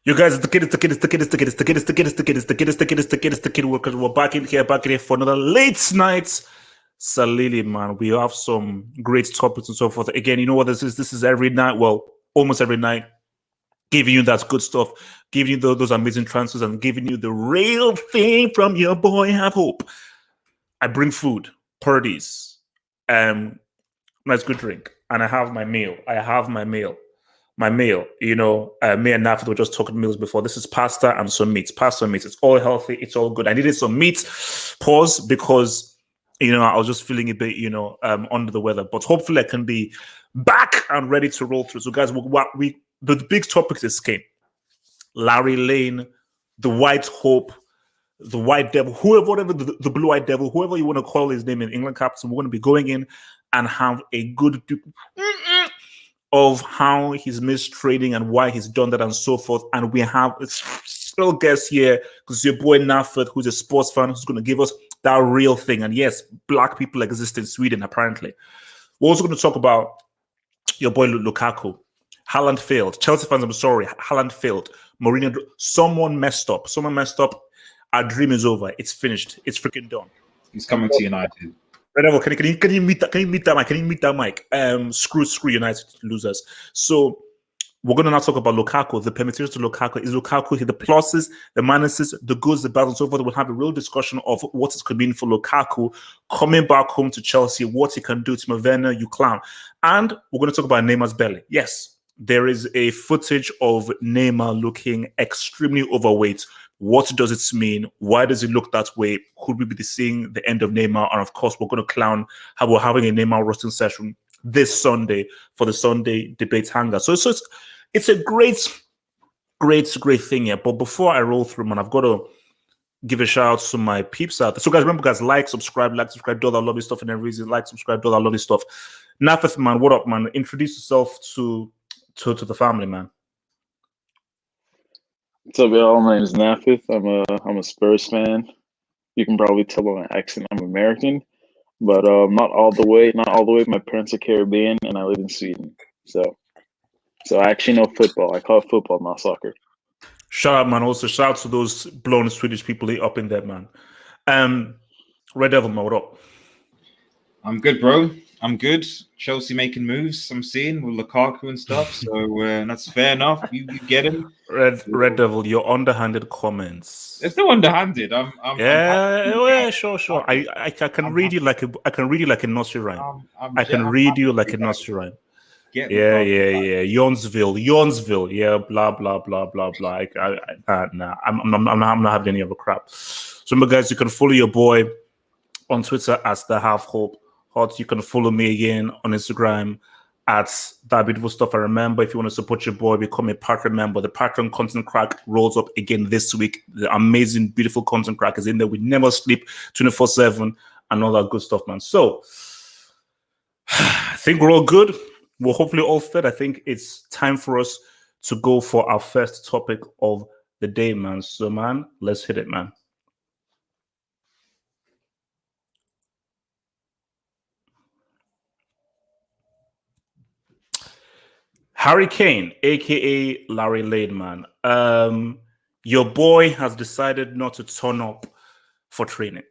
You guys, it's the kid, it's the kid, it's the kid, it's the kid, it's the kid, it's the kid, it's the kid, it's the kid, it's the kid, it's the kid, it's the kid. We're back in here for another late night. Salili, man. We have some great topics and so forth. Again, you know what this is? This is every night, well, almost every night, giving you that good stuff, giving you those amazing transfers, and giving you the real thing from your boy Have Hope. I bring food, parties, nice good drink, and I have my meal. My meal, you know, me and Nafit were just talking meals before. This is pasta and some meat. Pasta and meat. It's all healthy. It's all good. I needed some meat, pause, because, you know, I was just feeling a bit, under the weather. But hopefully I can be back and ready to roll through. So, guys, the big topic is Kane, Larry Lane, the White Hope, the White Devil, whatever the Blue-Eyed Devil, whoever you want to call his name in England captain. We're going to be going in and have a good of how he's missed trading and why he's done that and so forth. And we have a special guest here because your boy Nafit, who's a sports fan, who's going to give us that real thing. And yes, black people exist in Sweden, apparently. We're also going to talk about your boy Lukaku. Haaland failed. Chelsea fans, I'm sorry. Haaland failed. Mourinho, someone messed up. Our dream is over. It's finished. It's freaking done. He's coming to United. Can you meet that mic? Screw United losers. So we're going to now talk about Lukaku, the permutations to Lukaku. Is Lukaku the pluses, the minuses, the goods, the bads, and so forth? We'll have a real discussion of what it could mean for Lukaku coming back home to Chelsea, what he can do to Mavena, you clown. And we're going to talk about Neymar's belly. Yes, there is a footage of Neymar looking extremely overweight. What does it mean? Why does it look that way? Could we be seeing the end of Neymar? And of course, we're going to clown how we're having a Neymar roasting session this Sunday for the Sunday debate hangar. So it's a great thing here. But before I roll through, man, I've got to give a shout out to my peeps out there. So guys, remember, guys, like, subscribe, do all that lovely stuff and everything. Like, subscribe, do all that lovely stuff. Nafith, man, what up, man? Introduce yourself to the family, man. What's up, y'all? My name is Nafith. I'm a Spurs fan. You can probably tell by my accent I'm American, but not all the way. My parents are Caribbean, and I live in Sweden. So I actually know football. I call it football, not soccer. Shout out, man. Also, shout out to those blown Swedish people up in there, man. Red Devil, man, what up? I'm good, bro. I'm good. Chelsea making moves, I'm seeing, with Lukaku and stuff. So that's fair enough. You get him. Red Devil, your underhanded comments. It's no underhanded. Sure. I can read you like a nursery rhyme. I can read you like a nursery rhyme. Yeah. Yawnsville. Yeah, blah blah blah blah blah. Nah, I'm not having any other crap. So, guys, you can follow your boy on Twitter as the Half Hope. You can follow me again on Instagram at That Beautiful Stuff. I remember, if you want to support your boy, become a Patreon member. The Patreon content crack rolls up again this week. The amazing, beautiful content crack is in there. We never sleep 24/7 and all that good stuff, man. So I think we're all good. We're hopefully all fed. I think it's time for us to go for our first topic of the day, man. So, man, let's hit it, man. Harry Kane, aka Larry Lane, man. Your boy has decided not to turn up for training.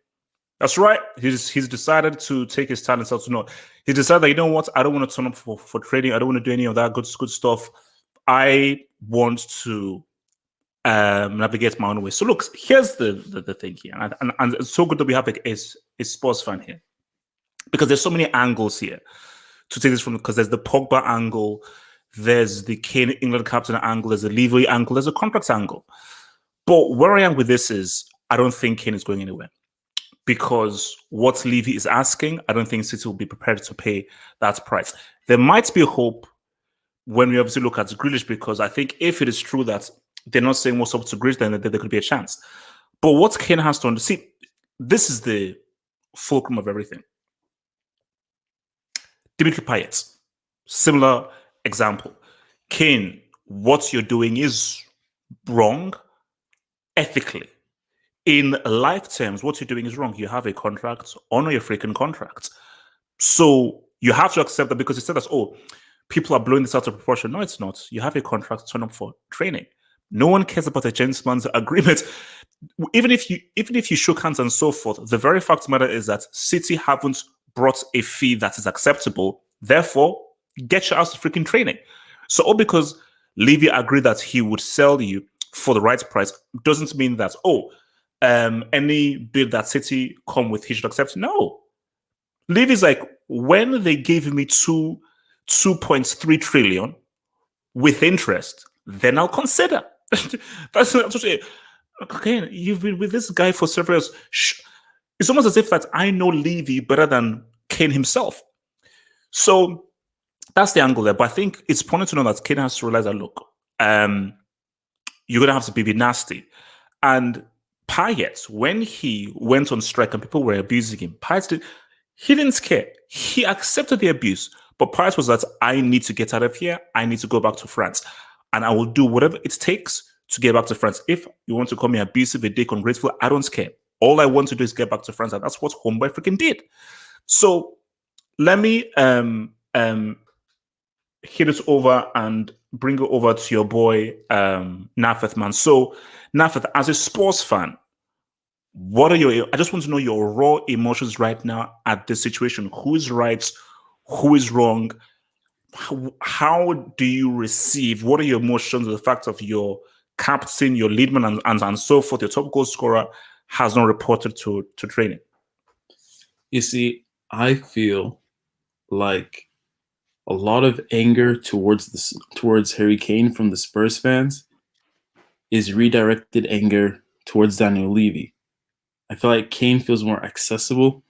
That's right. He's decided to take his talents out to not. He decided that, you know what, I don't want to turn up for training. I don't want to do any of that good stuff. I want to navigate my own way. So look, here's the thing here, and it's so good that we have a sports fan here, because there's so many angles here to take this from. Because there's the Pogba angle. There's the Kane England captain angle, there's a Levy angle, there's a contract angle. But where I am with this is, I don't think Kane is going anywhere. Because what Levy is asking, I don't think City will be prepared to pay that price. There might be a hope when we obviously look at Grealish, because I think if it is true that they're not saying what's up to Grealish, then there could be a chance. But what Kane has to understand, see, this is the fulcrum of everything. Dimitri Payet, similar example. Kane, what you're doing is wrong ethically. In life terms, what you're doing is wrong. You have a contract, honor your freaking contract. So you have to accept that, because it said that, oh, people are blowing this out of proportion. No, it's not. You have a contract, turn up for training. No one cares about a gentleman's agreement. Even if you shook hands and so forth, the very fact of the matter is that City haven't brought a fee that is acceptable. Therefore, get your ass to freaking training. So all because Levy agreed that he would sell you for the right price doesn't mean that any bid that City come with he should accept. No. Levy's like, when they gave me 2.3 trillion with interest, then I'll consider. That's it. Okay, you've been with this guy for several years. It's almost as if that I know Levy better than Kane himself. So that's the angle there. But I think it's important to know that Kane has to realize that, look, you're going to have to be nasty. And Payet, when he went on strike and people were abusing him, he didn't care. He accepted the abuse. But Payet was that, I need to get out of here. I need to go back to France. And I will do whatever it takes to get back to France. If you want to call me abusive, a dick, ungrateful, I don't care. All I want to do is get back to France. And that's what Homeboy freaking did. So let me hit it over and bring it over to your boy, Nafeth, man. So, Nafeth, as a sports fan, I just want to know your raw emotions right now at this situation. Who is right? Who is wrong? How do you receive? What are your emotions of the fact of your captain, your lead man, and so forth, your top goal scorer has not reported to training? You see, I feel like a lot of anger towards Harry Kane from the Spurs fans is redirected anger towards Daniel Levy. I feel like Kane feels more accessible,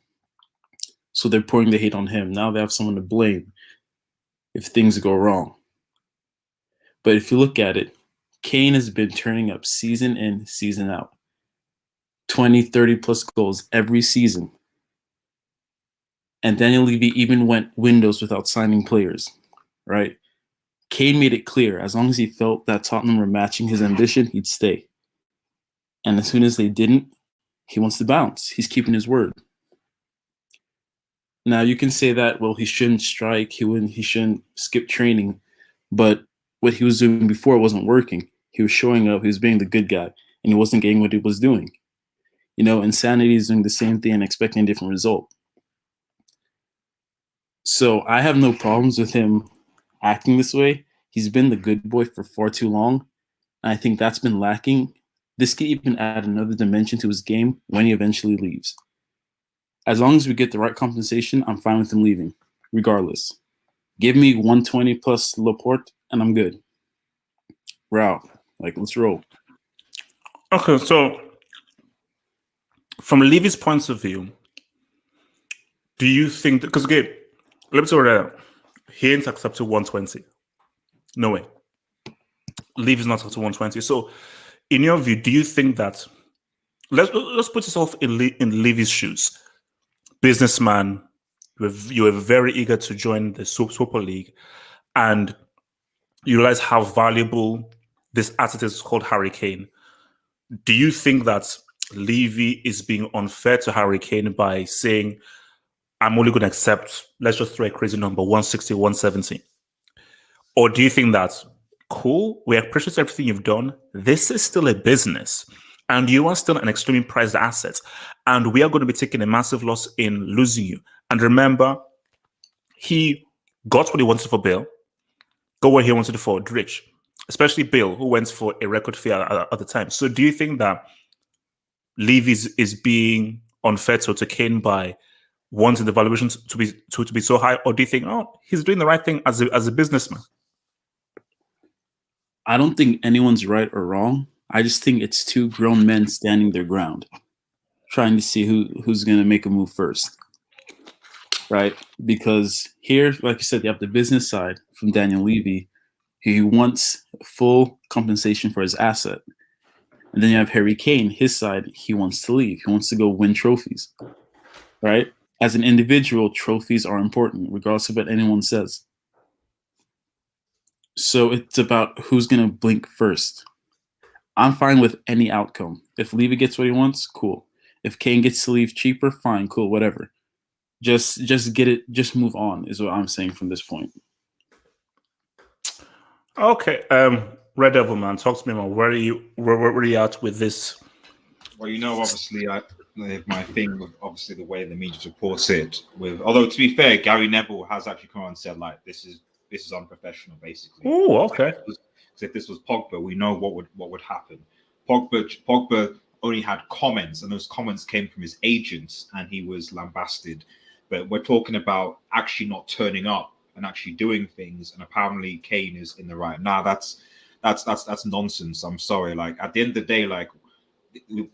so they're pouring the hate on him. Now they have someone to blame if things go wrong. But if you look at it, Kane has been turning up season in, season out. 20, 30 plus goals every season. And Daniel Levy even went windows without signing players, right? Kane made it clear, as long as he felt that Tottenham were matching his ambition, he'd stay. And as soon as they didn't, he wants to bounce. He's keeping his word. Now, you can say that, well, he shouldn't strike, he shouldn't skip training, but what he was doing before wasn't working. He was showing up, he was being the good guy, and he wasn't getting what he was doing. You know, insanity is doing the same thing and expecting a different result. So I have no problems with him acting this way. He's been the good boy for far too long, and I think that's been lacking. This could even add another dimension to his game when he eventually leaves. As long as we get the right compensation, I'm fine with him leaving, regardless. Give me 120 plus Laporte, and I'm good. We're out. Let's roll. Okay, so from Levy's point of view, do you think that, because again, let me tell you that he ain't accepted 120. No way. Levy's not accepted 120. So, in your view, do you think that let's put yourself in Levy's shoes? Businessman, you were very eager to join the Super League, and you realize how valuable this asset is called Harry Kane. Do you think that Levy is being unfair to Harry Kane by saying, I'm only going to accept, let's just throw a crazy number, 160, 170? Or do you think that, cool, we appreciate everything you've done, this is still a business, and you are still an extremely prized asset, and we are going to be taking a massive loss in losing you? And remember, he got what he wanted for Bale, got what he wanted for Rich, especially Bale, who went for a record fee at the time. So do you think that Levy is being unfair to Kane by wanting the valuations to be so high, or do you think, oh, he's doing the right thing as a businessman? I don't think anyone's right or wrong. I just think it's two grown men standing their ground, trying to see who's going to make a move first, right? Because here, like you said, you have the business side from Daniel Levy. He wants full compensation for his asset. And then you have Harry Kane, his side, he wants to leave. He wants to go win trophies, right? As an individual, trophies are important, regardless of what anyone says. So it's about who's going to blink first. I'm fine with any outcome. If Levy gets what he wants, cool. If Kane gets to leave cheaper, fine, cool, whatever. Just get it, just move on, is what I'm saying from this point. Okay. Red Devil, man, talk to me, man. Where are you at with this? Well, obviously, my thing with obviously the way the media reports it. Although to be fair, Gary Neville has actually come on and said like this is unprofessional, basically. Oh, okay. So if this was Pogba, we know what would happen. Pogba only had comments, and those comments came from his agents, and he was lambasted. But we're talking about actually not turning up and actually doing things, and apparently Kane is in the right. Now that's nonsense. I'm sorry. Like at the end of the day, like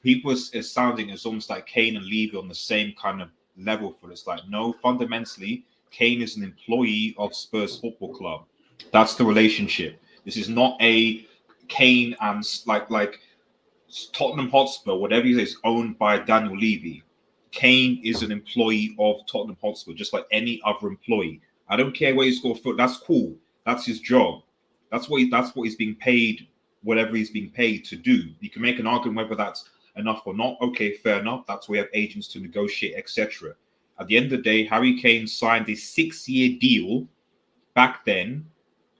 people is sounding as almost like Kane and Levy on the same kind of level for this. Like no, fundamentally, Kane is an employee of Spurs Football Club. That's the relationship. This is not a Kane and like Tottenham Hotspur, whatever it is, owned by Daniel Levy. Kane is an employee of Tottenham Hotspur, just like any other employee. I don't care where he's got foot. That's cool. That's his job. That's what he's being paid. Whatever he's being paid to do. You can make an argument whether that's enough or not. Okay, fair enough. That's why we have agents to negotiate, etc. At the end of the day, Harry Kane signed a 6-year deal back then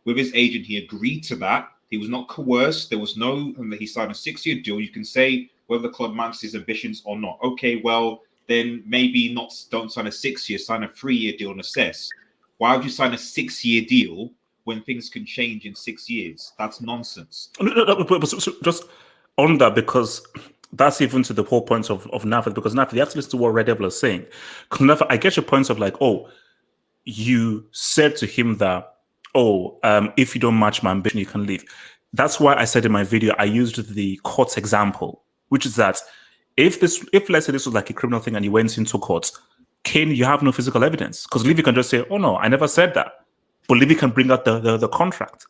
with his agent. He agreed to that. He was not coerced. There was no, he signed a 6-year deal. You can say whether the club matches his ambitions or not. Okay, well, then maybe not. Don't sign a 6-year, sign a 3-year deal and assess. Why would you sign a 6-year deal when things can change in 6 years? That's nonsense. But just on that, because that's even to the whole point of Nafit, because Nafit, you have to listen to what Red Devil is saying. Because Nafit, I get your points of like, oh, you said to him that, if you don't match my ambition, you can leave. That's why I said in my video, I used the court example, which is that if let's say this was like a criminal thing and you went into court, Kane, you have no physical evidence. Because Levy can just say, oh no, I never said that. But Levy can bring out the contract.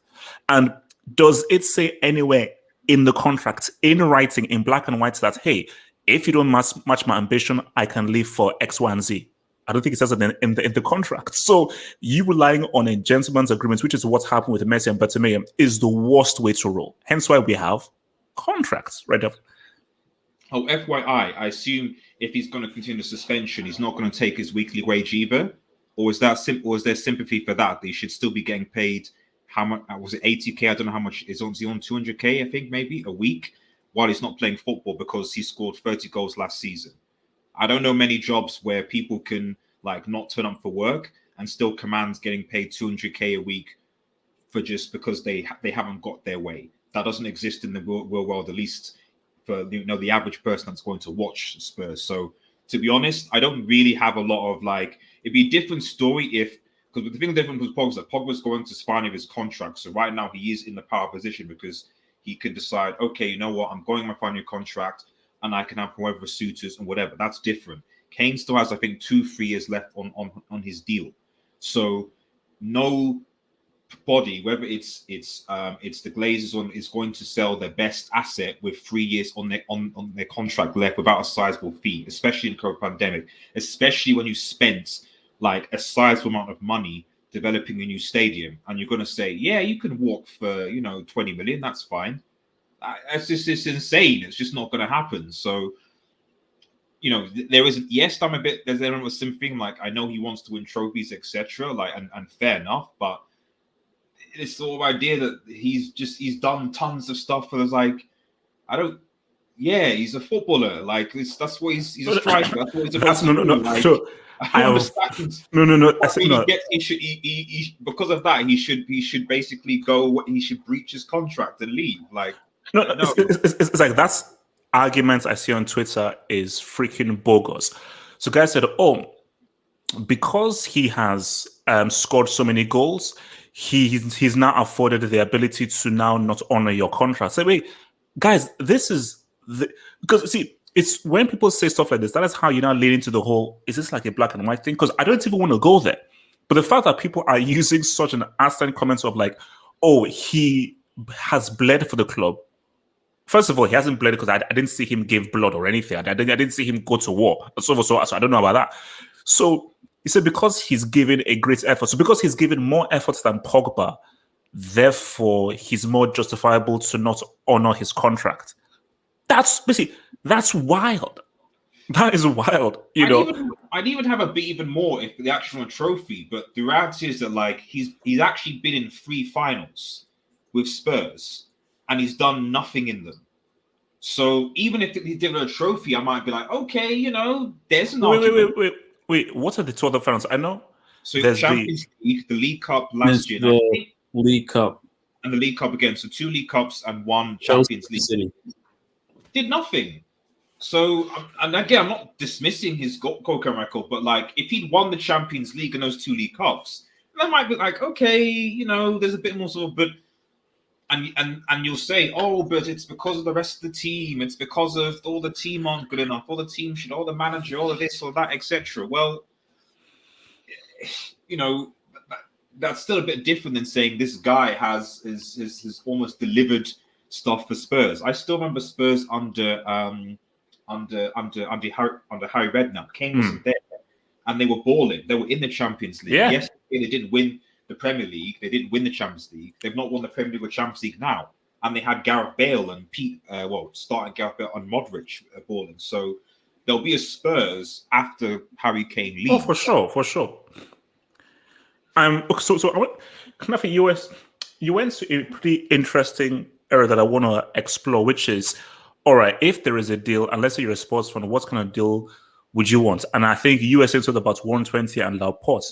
And does it say anywhere in the contract, in writing, in black and white, that, hey, if you don't match my ambition, I can leave for X, Y, and Z? I don't think it says it in the contract. So you relying on a gentleman's agreement, which is what's happened with Messi and Bartomeu, is the worst way to roll. Hence why we have contracts, right? Oh, FYI, I assume if he's going to continue the suspension, he's not going to take his weekly wage either. Or is that simple? Or is there sympathy for that? He should still be getting paid. How much was it? 80k? I don't know how much is on. Is he on 200k? I think maybe a week while he's not playing football because he scored 30 goals last season. I don't know many jobs where people can like not turn up for work and still command getting paid 200k a week for just because they haven't got their way. That doesn't exist in the real world, at least for the average person that's going to watch Spurs. So to be honest, I don't really have a lot of like. It'd be a different story if, because the thing different was Pogba's going to sign of his contract. So right now he is in the power position because he can decide, okay, you know what, I'm going my final contract and I can have whoever suitors and whatever. That's different. Kane still has, I think, 2-3 years left on his deal. So no body, whether it's the Glazers is going to sell their best asset with 3 years on their contract left without a sizable fee, especially in the COVID pandemic, especially when you spent like a sizable amount of money developing a new stadium, and you're going to say, yeah, you can walk for 20 million, that's fine. It's insane. It's just not going to happen. So there is, yes, I'm a bit, there's element of something like, I know he wants to win trophies, etc. Like, and fair enough, but this sort of idea that he's done tons of stuff for us, like, he's a footballer. Like, that's what he's a striker. That's what he's supposed to do. Like, sure. I understand. No. He should, because of that, he should basically go. He should breach his contract and leave. Like, no. It's like that's arguments I see on Twitter is freaking bogus. So guys said, because he has scored so many goals, he's now afforded the ability to now not honor your contract. So wait, guys, this is because see, it's when people say stuff like this, that is how you now lead into the whole, is this like a black and white thing? Because I don't even want to go there. But the fact that people are using such an asinine comments of like, he has bled for the club. First of all, he hasn't bled because I didn't see him give blood or anything. I didn't see him go to war. So I don't know about that. So he said because he's given a great effort, so because he's given more effort than Pogba, therefore he's more justifiable to not honor his contract. That's wild. That is wild. I'd even have a bit even more if the actual trophy, but the reality is that like he's actually been in 3 finals with Spurs. and he's done nothing in them. So even if he did a trophy, I might be like, okay, there's an argument. Wait. What are the two other finals? I know. So There's Champions League, the League Cup It's last year, the League Cup. and the League Cup again. So 2 League Cups and 1 Chelsea Champions League. City. Did nothing. So, and again, I'm not dismissing his goal record, but like if he'd won the Champions League and those 2 League Cups, that might be like, okay, there's a bit more sort of, but and you'll say, oh, but it's because of the rest of the team. It's because of all the team aren't good enough. All the team should, all the manager, all of this or that, etc. Well, that's still a bit different than saying this guy has almost delivered stuff for Spurs. I still remember Spurs under Harry Redknapp. Kane wasn't there, and they were balling. They were in the Champions League. Yeah. Yes, they didn't win the Premier League. They didn't win the Champions League. They've not won the Premier League or Champions League now. And they had Gareth Bale and starting Gareth Bale and Modric balling. So there'll be a Spurs after Harry Kane leaves. Oh, for sure. So I went, you went to a pretty interesting area that I want to explore, which is, all right, if there is a deal, and let's say you're a sports fan, what kind of deal would you want? And I think US said about 120 and Laporte.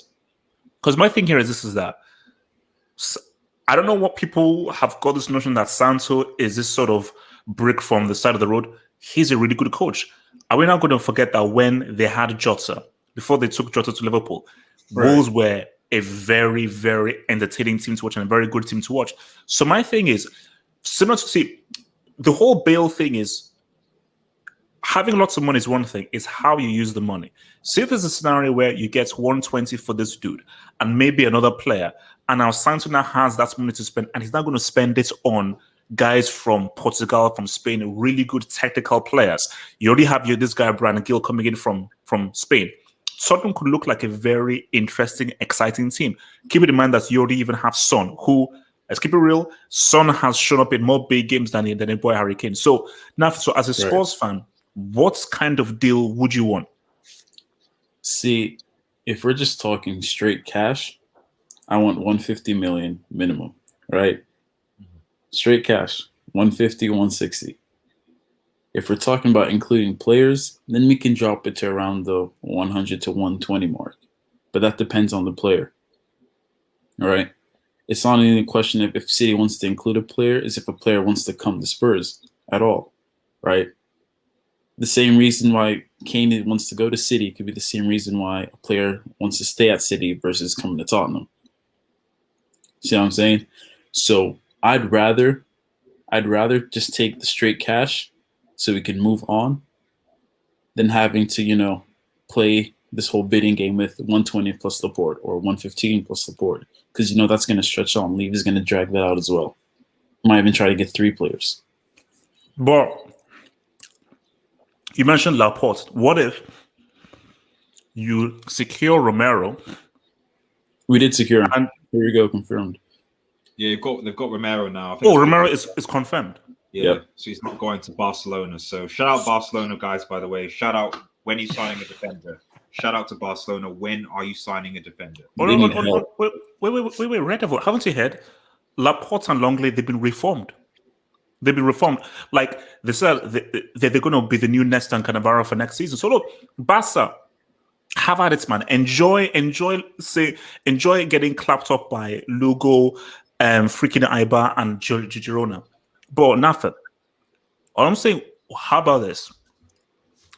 Because my thing here is that I don't know what people have got this notion that Santo is this sort of brick from the side of the road. He's a really good coach. Are we not going to forget that when they had Jota, before they took Jota to Liverpool, Wolves were a very, very entertaining team to watch and a very good team to watch. So my thing is, similar to the whole Bale thing is, having lots of money is one thing, it's how you use the money. See if there's a scenario where you get 120 for this dude and maybe another player, and now Santo now has that money to spend, and he's not going to spend it on guys from Portugal, from Spain, really good technical players. You already have this guy, Brandon Gill, coming in from Spain. Tottenham could look like a very interesting, exciting team. Keep in mind that you already even have Son, who, let's keep it real, Son has shown up in more big games than a boy Harry Kane. So now, as a Spurs fan, what kind of deal would you want? See, if we're just talking straight cash, I want 150 million minimum, right? Straight cash, 150, 160. If we're talking about including players, then we can drop it to around the 100 to 120 mark. But that depends on the player. All right? It's not even a question of if City wants to include a player, is if a player wants to come to Spurs at all, right? The same reason why Kane wants to go to City could be the same reason why a player wants to stay at City versus coming to Tottenham. See what I'm saying? So I'd rather just take the straight cash so we can move on than having to, play this whole bidding game with 120 plus Laporte or 115 plus Laporte. Because, that's going to stretch on. Levy's going to drag that out as well. Might even try to get 3 players. But you mentioned Laporte. What if you secure Romero? We did secure him. And here we go, confirmed. Yeah, they've got Romero now. Romero is confirmed. Yeah, yep. So he's not going to Barcelona. So shout out Barcelona, guys, by the way. Shout out when he's signing a defender. Shout out to Barcelona. When are you signing a defender? Wait, Red Devil, haven't you heard? Laporte and Longley, they've been reformed. Like they said, they're going to be the new Nesta and Cannavaro for next season. So look, Barca, have at it, man. Enjoy getting clapped up by Lugo, freaking Aiba and Girona. But nothing. All I'm saying, how about this?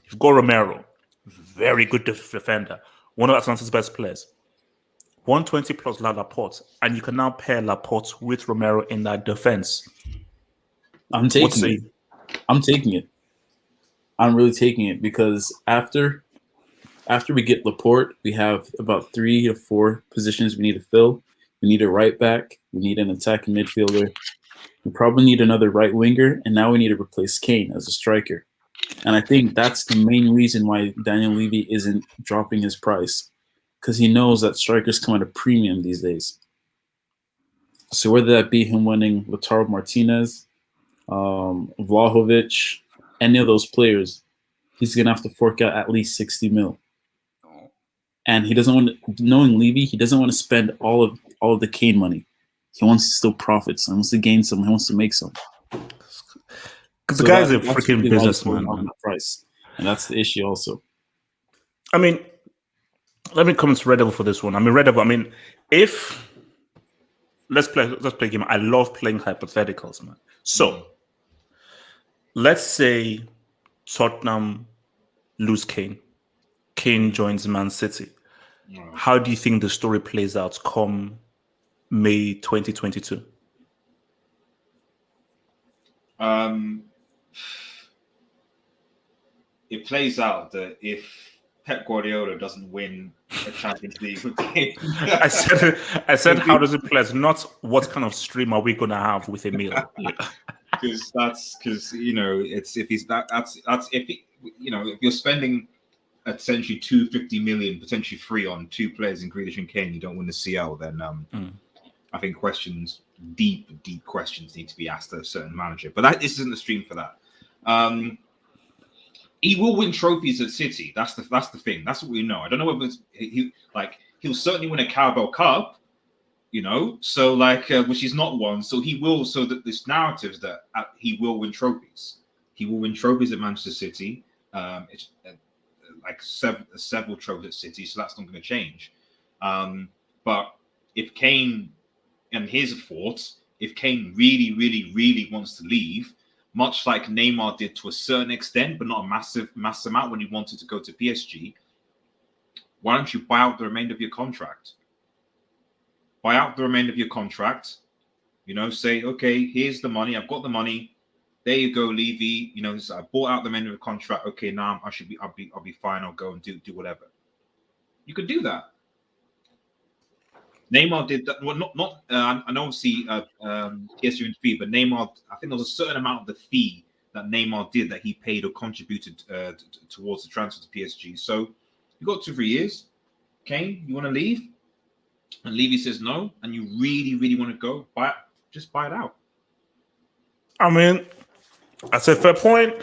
You've got Romero, very good defender, one of Atlanta's best players. 120 plus Laporte, and you can now pair Laporte with Romero in that defense. I'm taking it. I'm really taking it because after we get Laporte, we have about 3 to 4 positions we need to fill. We need a right back. We need an attacking midfielder. We probably need another right winger, and now we need to replace Kane as a striker. And I think that's the main reason why Daniel Levy isn't dropping his price, because he knows that strikers come at a premium these days. So whether that be him winning Lautaro Martinez, Vlahovic, any of those players, he's going to have to fork out at least 60 mil. And he doesn't want to, knowing Levy, he doesn't want to spend all of the Kane money. He wants to still profit some. He wants to gain some. He wants to make some. Because the guy's a that's freaking really why he's businessman, going up man. the price, and that's the issue also. I mean, let me come to Red Devil for this one. I mean, Red Devil. I mean, if let's play a game. I love playing hypotheticals, man. So let's say Tottenham lose Kane. Kane joins Man City. How do you think the story plays out come May 2022? It plays out that if Pep Guardiola doesn't win a Champions League with Kane, I said, how does it play? It's not what kind of stream are we gonna have with Emil? because it's if he's that's if if you're spending essentially 250 million potentially free on two players in Grealish and Kane, you don't win the CL, then I think deep questions need to be asked of a certain manager. But this isn't the stream for that. He will win trophies at City. That's the thing. That's what we know. I don't know whether he'll certainly win a Carabao Cup, so which is not one. So he will. So that this narrative is that he will win trophies. He will win trophies at Manchester City. It's several trophies at City, so that's not going to change. But if Kane, and here's a thought, if Kane really, really, really wants to leave, much like Neymar did to a certain extent, but not a mass amount when he wanted to go to PSG, why don't you buy out the remainder of your contract? Buy out the remainder of your contract. Say, okay, here's the money. I've got the money. There you go, Levy. I bought out the remainder of the contract. Okay, now I'll be fine. I'll go and do whatever. You could do that. Neymar did that. Well, not. I know obviously PSG and fee, but Neymar. I think there was a certain amount of the fee that Neymar did that he paid or contributed towards the transfer to PSG. So you got 2-3 years. Kane, you want to leave? And Levy says no, and you really, really want to go, just buy it out. I mean, that's a fair point.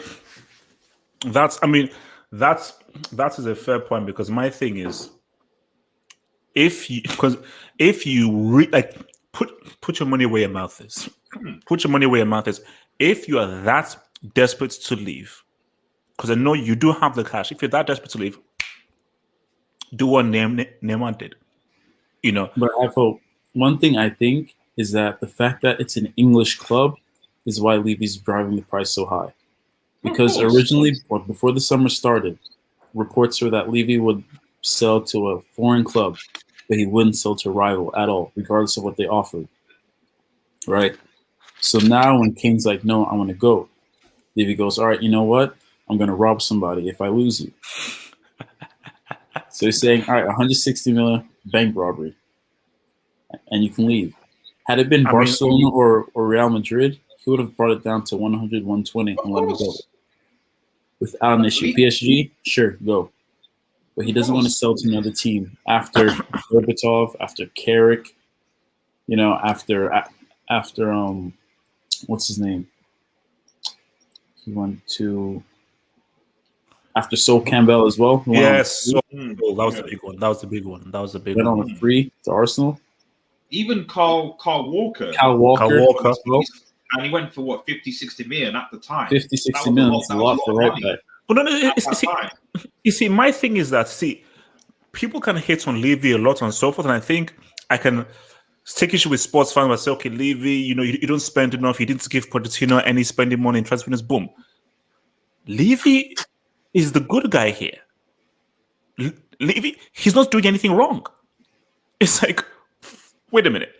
That is a fair point, because my thing is, if you put your money where your mouth is. Put your money where your mouth is. If you are that desperate to leave, because I know you do have the cash. If you're that desperate to leave, do what Neymar did. But one thing I think is that the fact that it's an English club is why Levy's driving the price so high. Because originally, before the summer started, reports were that Levy would sell to a foreign club, but he wouldn't sell to a rival at all, regardless of what they offered. Right? So now when Kane's like, no, I want to go, Levy goes, all right, you know what? I'm going to rob somebody if I lose you. So he's saying, all right, 160 million bank robbery, and you can leave. Had it been Barcelona or Real Madrid, he would have brought it down to 100, 120 and let him go. Without an issue. PSG, sure, go. But he doesn't want to sell to another team after Berbatov, after Carrick, after what's his name? He went to after Sol Campbell as well. Yes, that was the big one. That was the big one. Went on a free to Arsenal. Even Carl Walker. Carl Walker. And he went for what, 50-60 million at the time. 50-60 million is a lot for right back. Well, no, you see, my thing is that, people can hate on Levy a lot and so forth, and I think I can take issue with sports fans and say, okay, Levy, you don't spend enough, you didn't give Pochettino any spending money in transfer windows, boom. Levy is the good guy here. Levy, he's not doing anything wrong. It's like, wait a minute.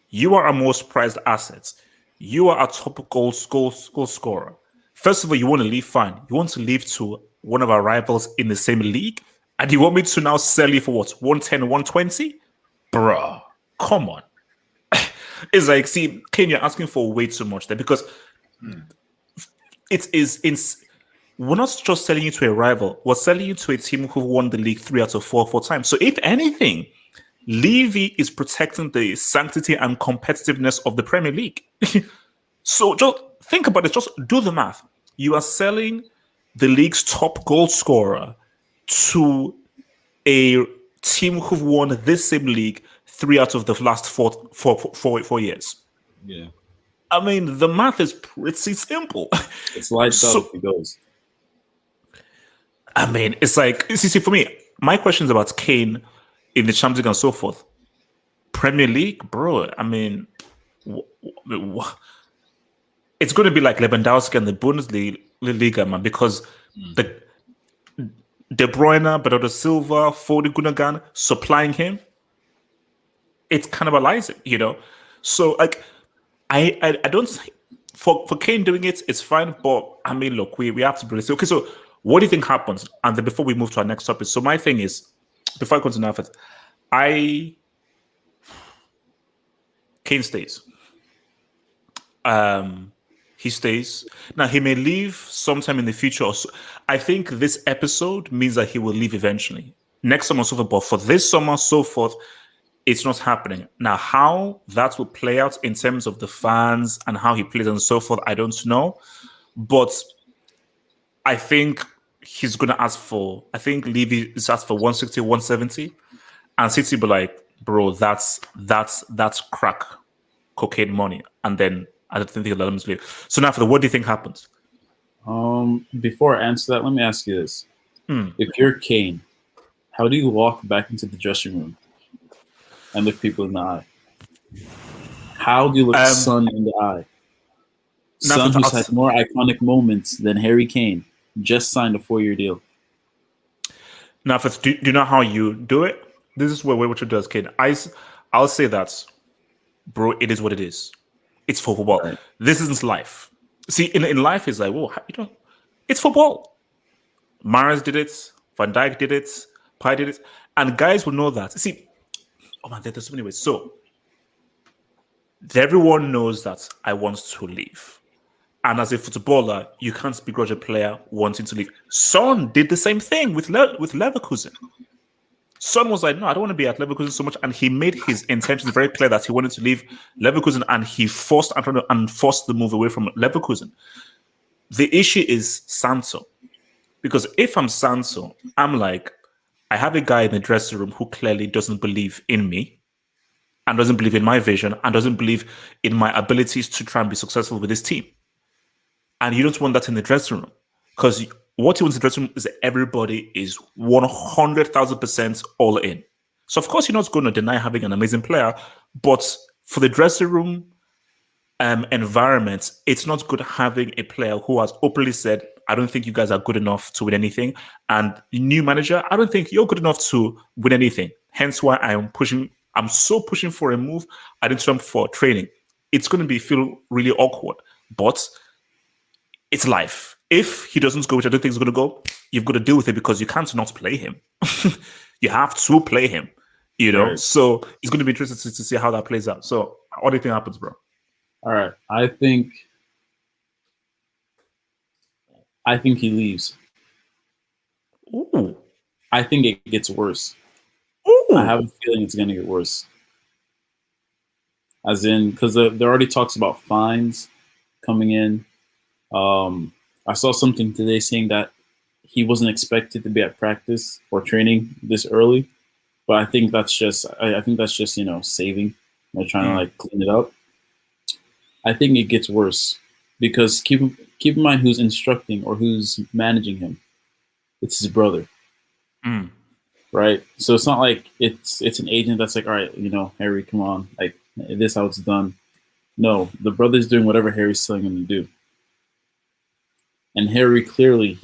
You are our most prized assets. You are a top goal scorer. First of all, you want to leave, fine. You want to leave to one of our rivals in the same league, and you want me to now sell you for what, 110, 120? Bruh, come on. It's like, Kane, you're asking for way too much there, because we're not just selling you to a rival, we're selling you to a team who won the league 3 out of 4 times. So if anything, Levy is protecting the sanctity and competitiveness of the Premier League. So just think about it. Just do the math. You are selling the league's top goal scorer to a team who've won this same league 3 out of the last four years. Yeah. I mean, the math is pretty simple. It's lights out So, if he goes. I mean, it's like, see, for me, my question is about Kane in the Champions League and so forth. Premier League, bro, I mean, it's going to be like Lewandowski and the Bundesliga, man, because the De Bruyne, Bernardo Silva, Foden, Gundogan supplying him, it's cannibalizing, you know? So, like, I don't for Kane doing it, it's fine. But I mean, look, we have to be realistic. Okay, so what do you think happens? And then before we move to our next topic, so my thing is, before I continue with it, Kane stays. He stays. Now he may leave sometime in the future. I think this episode means that he will leave eventually next summer, so forth. But for this summer, so forth, it's not happening. Now, how that will play out in terms of the fans and how he plays and so forth, I don't know. But I think he's going to ask for, I think Levy is asked for 160, 170. And City be like, bro, that's crack cocaine money. And then I don't think they'll let him leave. So now, what do you think happens? Before I answer that, let me ask you this. If you're Kane, how do you walk back into the dressing room and look people in the eye? How do you look Son in the eye? Son, who's had more iconic moments than Harry Kane, just signed a 4-year deal. Now, do you know how you do it? This is what you does, Kane. I'll say that, bro, it is what it is. It's for football. Right. This isn't life. See, in life, it's like, whoa, it's football. Mahrez did it. Van Dijk did it. Pai did it. And guys will know that. See, oh man, there's so many ways. So, everyone knows that I want to leave. And as a footballer, you can't begrudge a player wanting to leave. Son did the same thing with Leverkusen. Son was like, no, I don't want to be at Leverkusen so much. And he made his intentions very clear that he wanted to leave Leverkusen, and he forced the move away from Leverkusen. The issue is Santo. Because if I'm Santo, I'm like, I have a guy in the dressing room who clearly doesn't believe in me and doesn't believe in my vision and doesn't believe in my abilities to try and be successful with this team. And you don't want that in the dressing room. Because what he wants in the dressing room is that everybody is 100,000% all in. So, of course, you're not going to deny having an amazing player. But for the dressing room environment, it's not good having a player who has openly said, I don't think you guys are good enough to win anything. And new manager, I don't think you're good enough to win anything. Hence why I'm so pushing for a move. I didn't jump for training. It's going to feel really awkward. But it's life. If he doesn't go, which I don't think he's going to go, you've got to deal with it because you can't not play him. You have to play him, you know? Right. So it's going to be interesting to see how that plays out. So what do you think happens, bro? All right. I think he leaves. Ooh. I think it gets worse. Ooh. I have a feeling it's going to get worse. As in, because there already talks about fines coming in. I saw something today saying that he wasn't expected to be at practice or training this early, but I think that's just saving. They're trying to like clean it up. I think it gets worse because keep in mind who's instructing or who's managing him. It's his brother, right? So it's not like it's an agent that's like, all right, Harry, come on, like this is how it's done. No, the brother's doing whatever Harry's telling him to do. And Harry clearly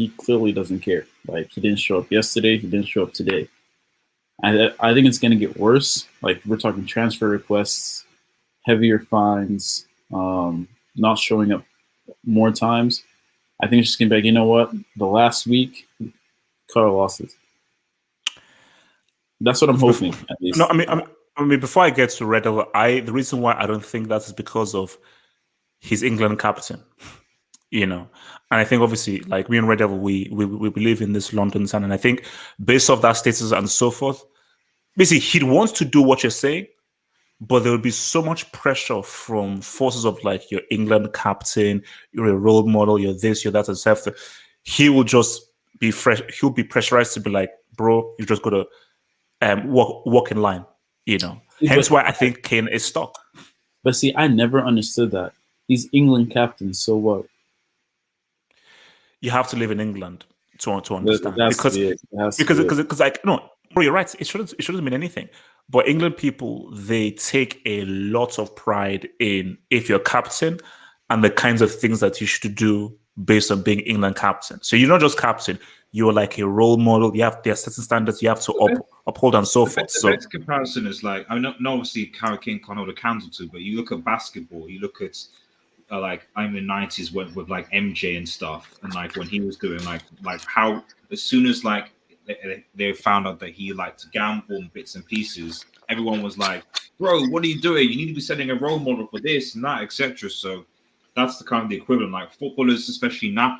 doesn't care. Like, he didn't show up yesterday. He didn't show up today. I think it's going to get worse. Like, we're talking transfer requests, heavier fines, not showing up more times. I think it's just going to be like, you know what? The last week, cut our losses. That's what I'm hoping, at least. No, I mean, before I get to Red Devil, the reason why I don't think that is because of his England captain. And I think obviously, like me and Red Devil, we believe in this London town, and I think based off that status and so forth, basically he'd want to do what you're saying, but there would be so much pressure from forces of like your England captain, you're a role model, you're this, you're that, and stuff. He will just be fresh. He'll be pressurized to be like, bro, you just got to walk in line. Hence why I think Kane is stuck. But see, I never understood that. He's England captain, so what? You have to live in England to understand That's because it. It has to because be it. because because like no, bro, you're right. It shouldn't mean anything. But England people, they take a lot of pride in if you're captain and the kinds of things that you should do based on being England captain. So you're not just captain; you're like a role model. There are certain standards you have to uphold and so forth. The So best comparison is like, I mean, not obviously Harry Kane can't hold a candle to, but you look at basketball, you look at like I'm in the '90s with like MJ and stuff, and like when he was doing like how as soon as like they found out that he liked to gamble and bits and pieces, everyone was like, "Bro, what are you doing? You need to be setting a role model for this and that, etc." So that's the kind of the equivalent. Like footballers, especially now,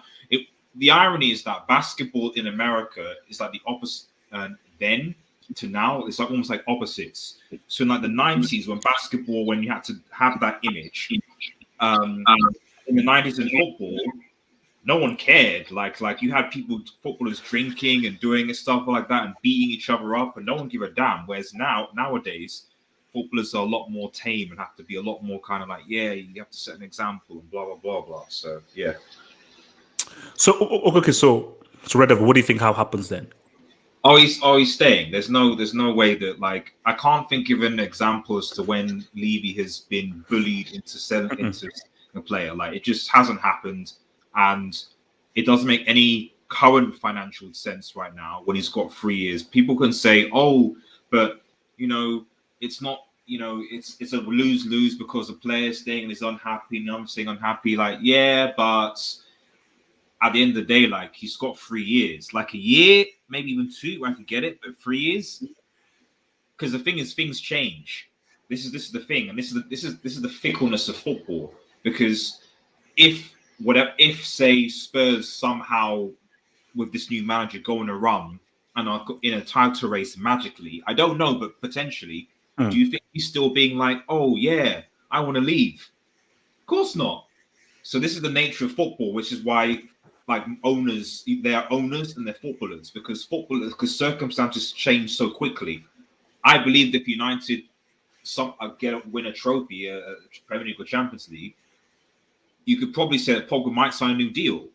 the irony is that basketball in America is like the opposite. Then to now, it's like almost like opposites. So in like the '90s, when you had to have that image, in the '90s in football, no one cared. Like you had footballers drinking and doing stuff like that and beating each other up, and no one give a damn. Whereas nowadays, footballers are a lot more tame and have to be a lot more kind of like, yeah, you have to set an example and blah blah blah blah. So yeah. so okay. So Red Devil, what do you think? How happens then? He's staying. There's no way that like I can't think of an example as to when Levy has been bullied into selling into a player. Like it just hasn't happened, and it doesn't make any current financial sense right now when he's got 3 years. People can say, "Oh, but it's not. It's a lose-lose because the player's staying and is unhappy, and I'm staying unhappy." Like, yeah, but at the end of the day, like he's got 3 years, like a year, maybe even 2. I can get it, but 3 years, because the thing is, things change. This is the thing, and this is the fickleness of football. Because if say Spurs somehow with this new manager go on a run and are in a title race magically, I don't know, but potentially, do you think he's still being like, oh yeah, I want to leave? Of course not. So this is the nature of football, which is why like owners, they are owners and they're footballers because circumstances change so quickly. I believe that if United win a trophy, a Premier League or Champions League, you could probably say that Pogba might sign a new deal.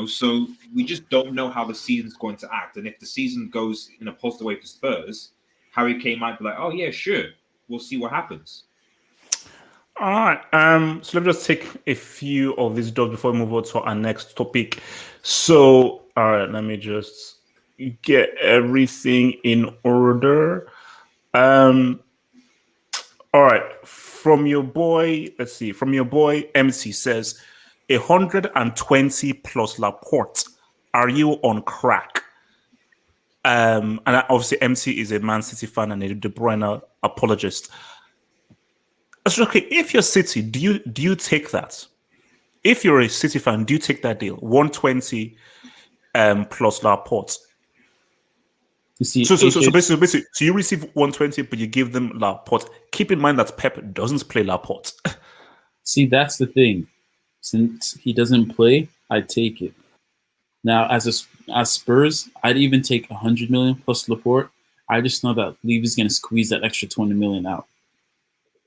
So we just don't know how the season's going to act, and if the season goes in a positive way for Spurs, Harry Kane might be like, "Oh yeah, sure, we'll see what happens." All right. So let me just take a few of these dots before we move on to our next topic. So, all right, let me just get everything in order. All right. From your boy, let's see. From your boy, MC says 120 plus Laporte. Are you on crack? And obviously, MC is a Man City fan and a De Bruyne apologist. So, okay, if you're City, do you take that? If you're a City fan, do you take that deal? 120 plus Laporte. You see, So basically, so you receive 120, but you give them Laporte. Keep in mind that Pep doesn't play Laporte. see, that's the thing. Since he doesn't play, I take it. Now, as Spurs, I'd even take 100 million plus Laporte. I just know that Levy's going to squeeze that extra 20 million out.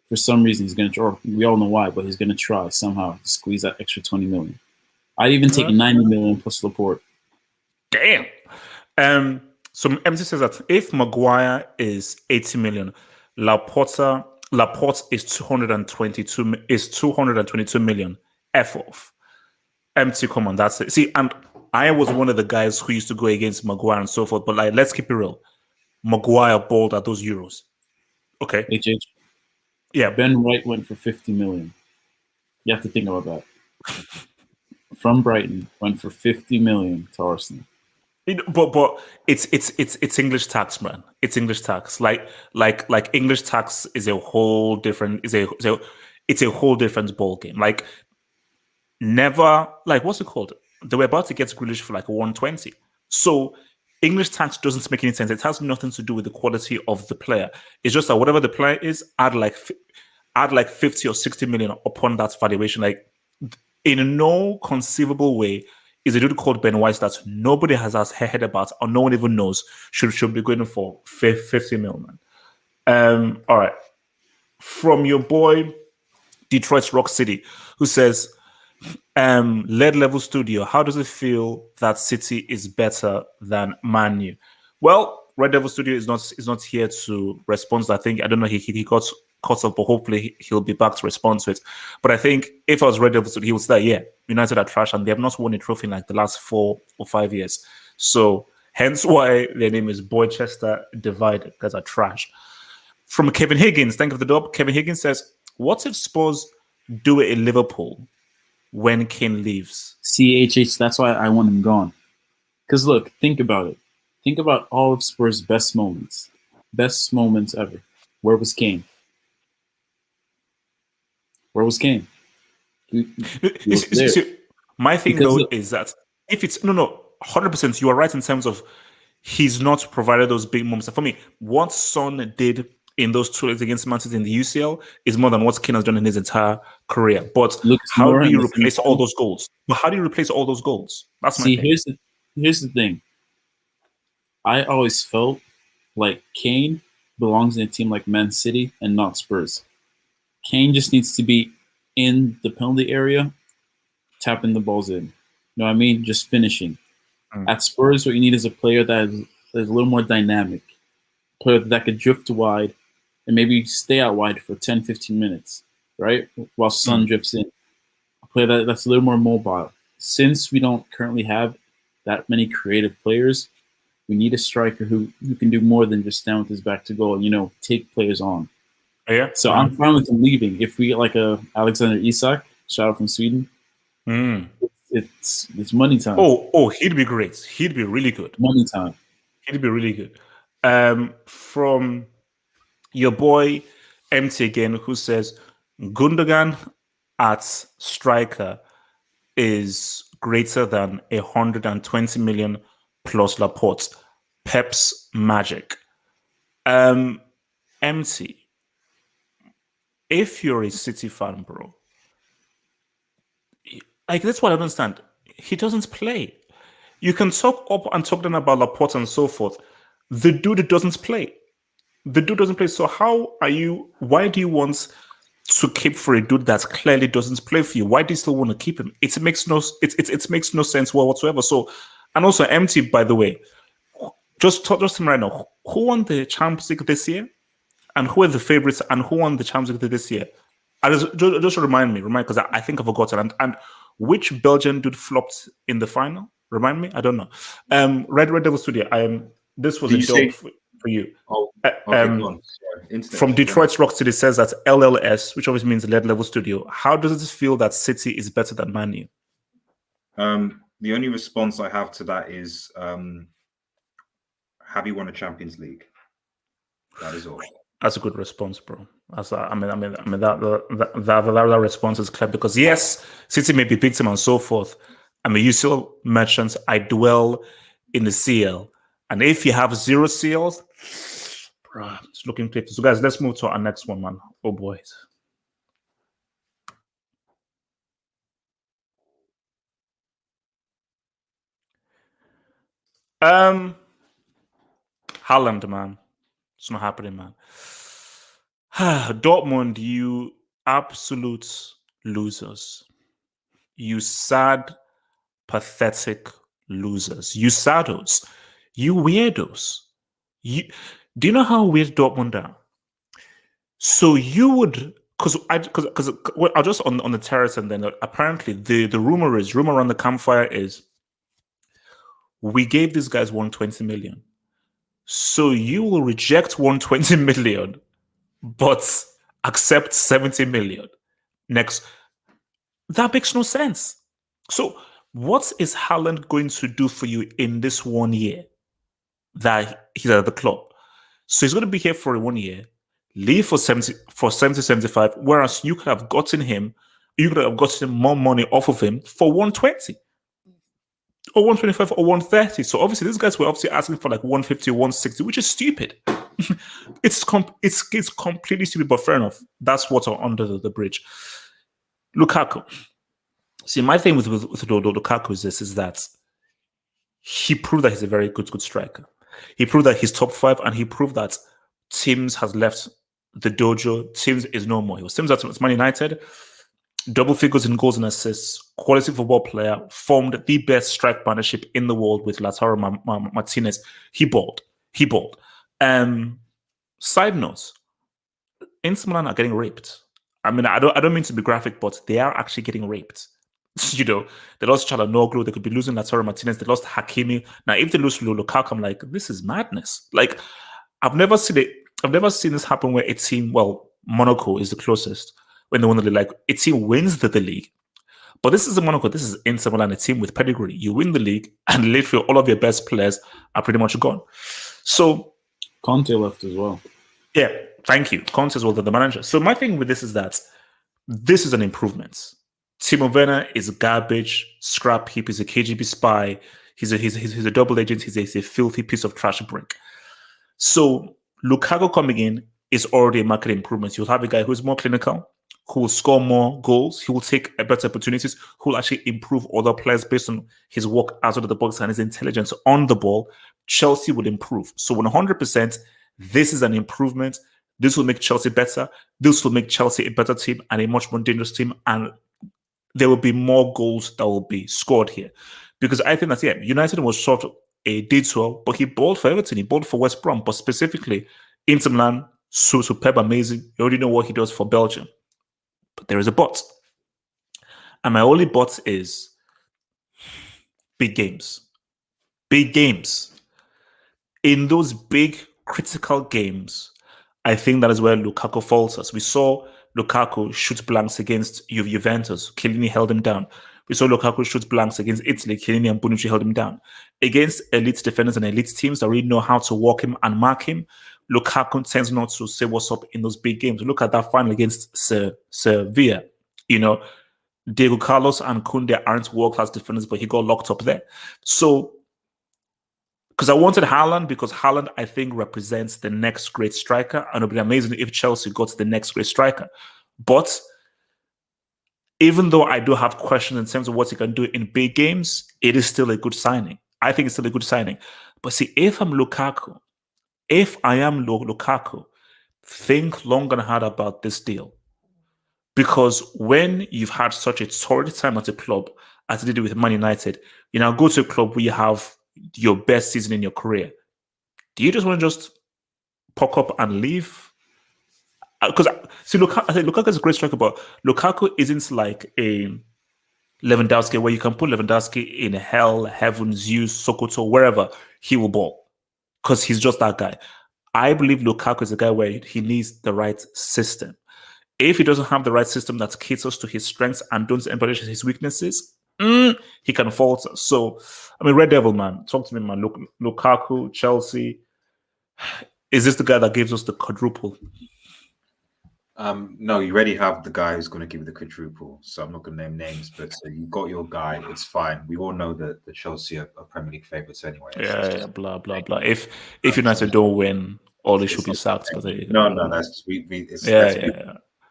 For some reason, he's going to try. We all know why, but he's going to try somehow to squeeze that extra 20 million. I'd even take 90 million plus Laporte. Damn. So MC says that if Maguire is 80 million, Laporte is 222 million. F off. MC, come on, that's it. See, and I was one of the guys who used to go against Maguire and so forth, but like, let's keep it real. Maguire balled at those Euros. Okay. HH. Yeah. Ben White went for 50 million. You have to think about that. From Brighton, went for 50 million to Arsenal. But it's English tax, man. It's English tax. Like English tax is a whole different it's a whole different ball game. Like never like what's it called? They were about to get Grealish for like 120. So English tax doesn't make any sense. It has nothing to do with the quality of the player. It's just that whatever the player is, add like 50 or 60 million upon that valuation. Like in no conceivable way is a dude called Ben White that nobody has heard about or no one even knows should be going for 50 million. All right. From your boy Detroit's Rock City, who says, Lead Level Studio, how does it feel that City is better than Man U? Well, Red Devil Studio is not here to respond. I think, I don't know, he got caught up, but hopefully he'll be back to respond to it. But I think if I was Red Devil Studio, he would say, yeah, United are trash and they have not won a trophy in like the last 4 or 5 years. So hence why their name is Boychester Divided, because are trash. From Kevin Higgins, thank you for the dub. Kevin Higgins says, what if Spurs do it in Liverpool when Kane leaves? CHH, that's why I want him gone. Because look, think about it. Think about all of Spurs' best moments. Best moments ever. Where was Kane? Where was Kane? He was there. My thing, Because though, look, is that if it's, no, 100%, you are right in terms of he's not provided those big moments. For me, what Son did in those 2 legs against Man City in the UCL is more than what Kane has done in his entire career. But Lucas how Moura do you in the replace same all time. those goals? But how do you replace all those goals? That's my See, thing. here's the thing. I always felt like Kane belongs in a team like Man City and not Spurs. Kane just needs to be in the penalty area, tapping the balls in. You know what I mean? Just finishing. At Spurs, what you need is a player that is a little more dynamic, a player that could drift wide and maybe stay out wide for 10, 15 minutes, right? While Son drifts in. A player that's a little more mobile. Since we don't currently have that many creative players, we need a striker who can do more than just stand with his back to goal and, take players on. Yeah. So I'm fine with him leaving. If we get like a Alexander Isak, shout out from Sweden, it's money time. Oh, he'd be great. He'd be really good. Money time. He'd be really good. From your boy MT again, who says Gundogan at striker is greater than 120 million plus Laporte. Pep's magic. MT, if you're a City fan, bro, like that's what I don't understand. He doesn't play. You can talk up and talk down about Laporte and so forth. The dude doesn't play. The dude doesn't play. So why do you want to keep for a dude that clearly doesn't play for you? Why do you still want to keep him? It makes no sense whatsoever. So, and also MT, by the way, just tell me right now, who won the Champions League this year? And who are the favorites? And who won the Champions League this year? Just remind me, because I think I've forgotten. And which Belgian dude flopped in the final? Remind me? I don't know. Red Devil Studio. This was a job for you. Oh, okay, go on. Sorry. From Detroit's Rock City says that LLS, which obviously means Lead Level Studio. How does it feel that City is better than Man U? The only response I have to that is, have you won a Champions League? That is all. That's a good response, bro. That response is clear because yes, City may be victim and so forth. I'm a UCL merchant. I dwell in the CL, and if you have 0 CLs, bro, it's looking pretty. So, guys, let's move to our next one, man. Oh boy. Haaland, man. It's not happening, man. Dortmund, you absolute losers. You sad, pathetic losers. You saddos. You weirdos. Do you know how weird Dortmund are? So you would, because I was just on the terrace, and then apparently the rumor around the campfire is we gave these guys 120 million. So you will reject 120 million, but accept 70 million next. That makes no sense. So what is Haaland going to do for you in this 1 year that he's at the club? So he's going to be here for 1 year, leave for 75, whereas you could have gotten more money off of him for 120 or 125 or 130. So obviously these guys were obviously asking for like 150, 160, which is stupid. It's completely stupid, but fair enough. That's what's under the bridge. Lukaku. See, my thing with Lukaku is that he proved that he's a very good striker. He proved that he's top 5, and he proved that teams has left the dojo. Teams is no more. He was teams at Man United, double figures in goals and assists, quality football player, formed the best strike partnership in the world with Lautaro Martinez. He balled. Side notes, Inter Milan are getting raped. I mean, I don't mean to be graphic, but they are actually getting raped. You know, they lost Çalhanoğlu, they could be losing Lautaro Martinez, they lost Hakimi. Now, if they lose Lukaku, I'm like, this is madness. Like, I've never seen this happen where a team, well, Monaco is the closest when they won the league. Like, a team wins the league. But this is Monaco, this is Inter Milan, a team with pedigree. You win the league, and literally all of your best players are pretty much gone. So Conte left as well. yeah, thank you. Conte as well, the manager. So my thing with this is that this is an improvement. Timo Werner is garbage, scrap heap. He's a KGB spy. He's a double agent. He's a filthy piece of trash brick. So Lukaku coming in is already a market improvement. You'll have a guy who's more clinical, who will score more goals. He will take better opportunities, who will actually improve other players based on his work outside of the box and his intelligence on the ball. Chelsea will improve. So 100%, this is an improvement. This will make Chelsea better. This will make Chelsea a better team and a much more dangerous team. And there will be more goals that will be scored here. Because I think that, yeah, United was sort of a detour, but he balled for Everton. He balled for West Brom. But specifically, Inter Milan, so superb, amazing. You already know what he does for Belgium. But there is a but. And my only but is big games. Big games. In those big, critical games, I think that is where Lukaku falters. We saw Lukaku shoot blanks against Juventus. Chiellini held him down. We saw Lukaku shoot blanks against Italy. Chiellini and Bonucci held him down. Against elite defenders and elite teams that really know how to walk him and mark him, Lukaku tends not to say what's up in those big games. Look at that final against Sevilla. You know, Diego Carlos and Koundé aren't world-class defenders, but he got locked up there. So, because I wanted Haaland, because Haaland, I think, represents the next great striker. And it would be amazing if Chelsea got the next great striker. But even though I do have questions in terms of what he can do in big games, it is still a good signing. I think it's still a good signing. But see, if I am Lukaku, think long and hard about this deal. Because when you've had such a torrid time at a club, as you did with Man United, you now go to a club where you have your best season in your career. Do you just want to just puck up and leave? Because see, Lukaku is a great striker, but Lukaku isn't like a Lewandowski where you can put Lewandowski in hell, heaven, Zeus, Sokoto, wherever he will ball. Because he's just that guy. I believe Lukaku is a guy where he needs the right system. If he doesn't have the right system that caters to his strengths and don't embellish his weaknesses, he can falter. So, I mean, Red Devil, man, talk to me, man. Lukaku, Chelsea, is this the guy that gives us the quadruple? No, you already have the guy who's going to give you the quadruple. So I'm not going to name names, but you've got your guy. It's fine. We all know that the Chelsea are Premier League favourites anyway. Yeah, blah blah blah. If United don't win, all they should be sacked. But no, that's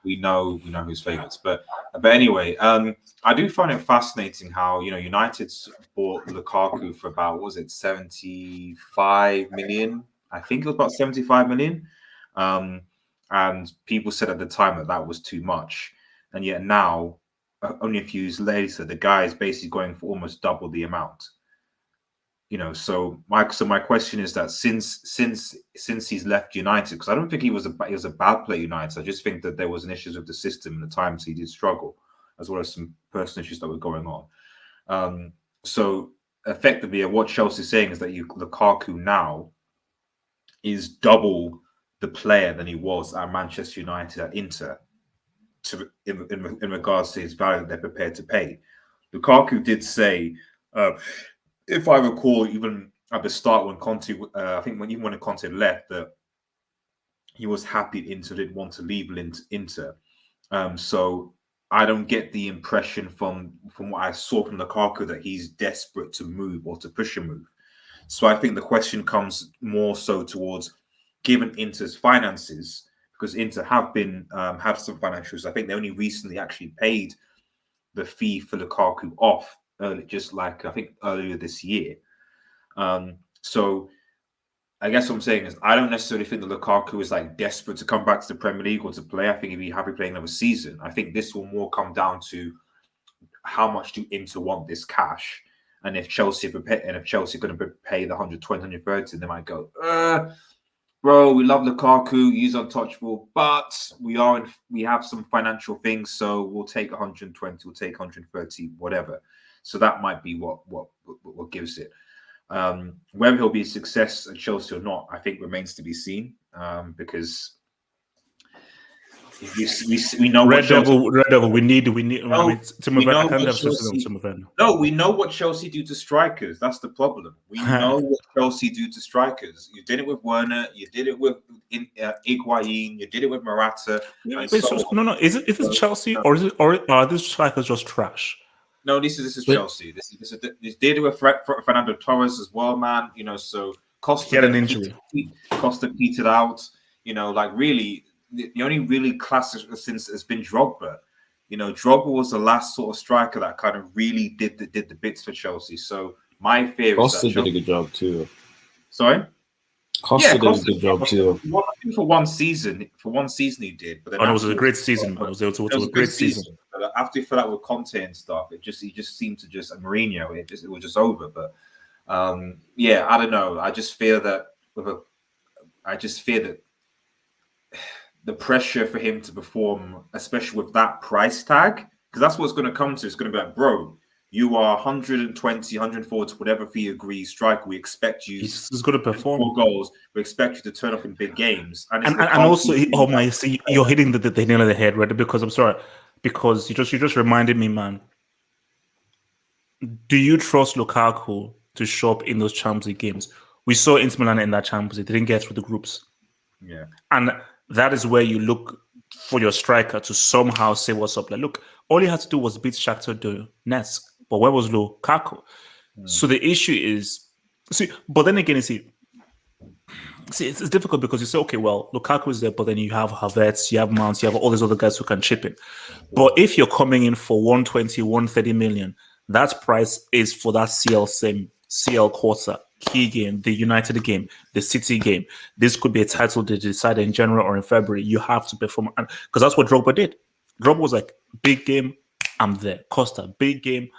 we know who's favourites. But anyway, I do find it fascinating how United's bought Lukaku for about 75 million. I think it was about 75 million. And people said at the time that was too much. And yet now, only a few years later, the guy is basically going for almost double the amount. So my question is that since he's left United, because I don't think he was a bad player at United. I just think that there was an issue with the system and the times he did struggle, as well as some personal issues that were going on. So effectively, what Chelsea's saying is that Lukaku now is double the player than he was at Manchester United at Inter, in regards to his value that they're prepared to pay. Lukaku did say, if I recall, even at the start when Conte, I think when Conte left, that he was happy Inter didn't want to leave Inter. So I don't get the impression from what I saw from Lukaku that he's desperate to move or to push a move. So I think the question comes more so towards, given Inter's finances, because Inter have some financials. I think they only recently actually paid the fee for Lukaku off, I think earlier this year. So I guess what I'm saying is I don't necessarily think that Lukaku is like desperate to come back to the Premier League or to play. I think he'd be happy playing another season. I think this will more come down to how much do Inter want this cash, and if Chelsea are going to pay the 120, 130, they might go, bro, we love Lukaku, he's untouchable, but we have some financial things, so we'll take 120, we'll take 130, whatever. So that might be what gives it. Whether he'll be a success at Chelsea or not, I think remains to be seen. Because we know Red Devil. We need. we know what Chelsea do to strikers. That's the problem. We know what Chelsea do to strikers. You did it with Werner. You did it with Higuain. You did it with Morata. No. Is it Chelsea or are these strikers just trash? No, this is Chelsea. This did it with Fernando Torres as well, man. So Costa had an injury. Costa petered out. Really, the only really classic since has been Drogba. Drogba was the last sort of striker that kind of really did the bits for Chelsea. So my fear Costa is that did a good job too. Sorry. Costa did a good job too. I think for one season he did. But then it was a great season. It was a great season. But after that with Conte and stuff, he just seemed to just Mourinho. It was just over. But I don't know. I just fear that the pressure for him to perform, especially with that price tag, because that's what it's going to come to. It's going to be like, bro, you are 120, 140, whatever fee you agree, striker. We expect you. He's going to perform 4 goals. We expect you to turn up in big games. And also, you're hitting the nail on the head, right? Because I'm sorry, because you just reminded me, man. Do you trust Lukaku to show up in those Champions League games? We saw Inter Milan in that Champions League. They didn't get through the groups. Yeah. And that is where you look for your striker to somehow say what's up. Like, look, all he had to do was beat Shakhtar Donetsk. But where was Lukaku? So the issue is, but then again, it's difficult because you say, okay, well, Lukaku is there, but then you have Havertz, you have Mount, you have all these other guys who can chip in. But if you're coming in for 120, 130 million, that price is for that CL quarter, key game, the United game, the City game. This could be a title to decide in January or in February. You have to perform, because that's what Drogba did. Drogba was like, big game, I'm there. Costa, big game,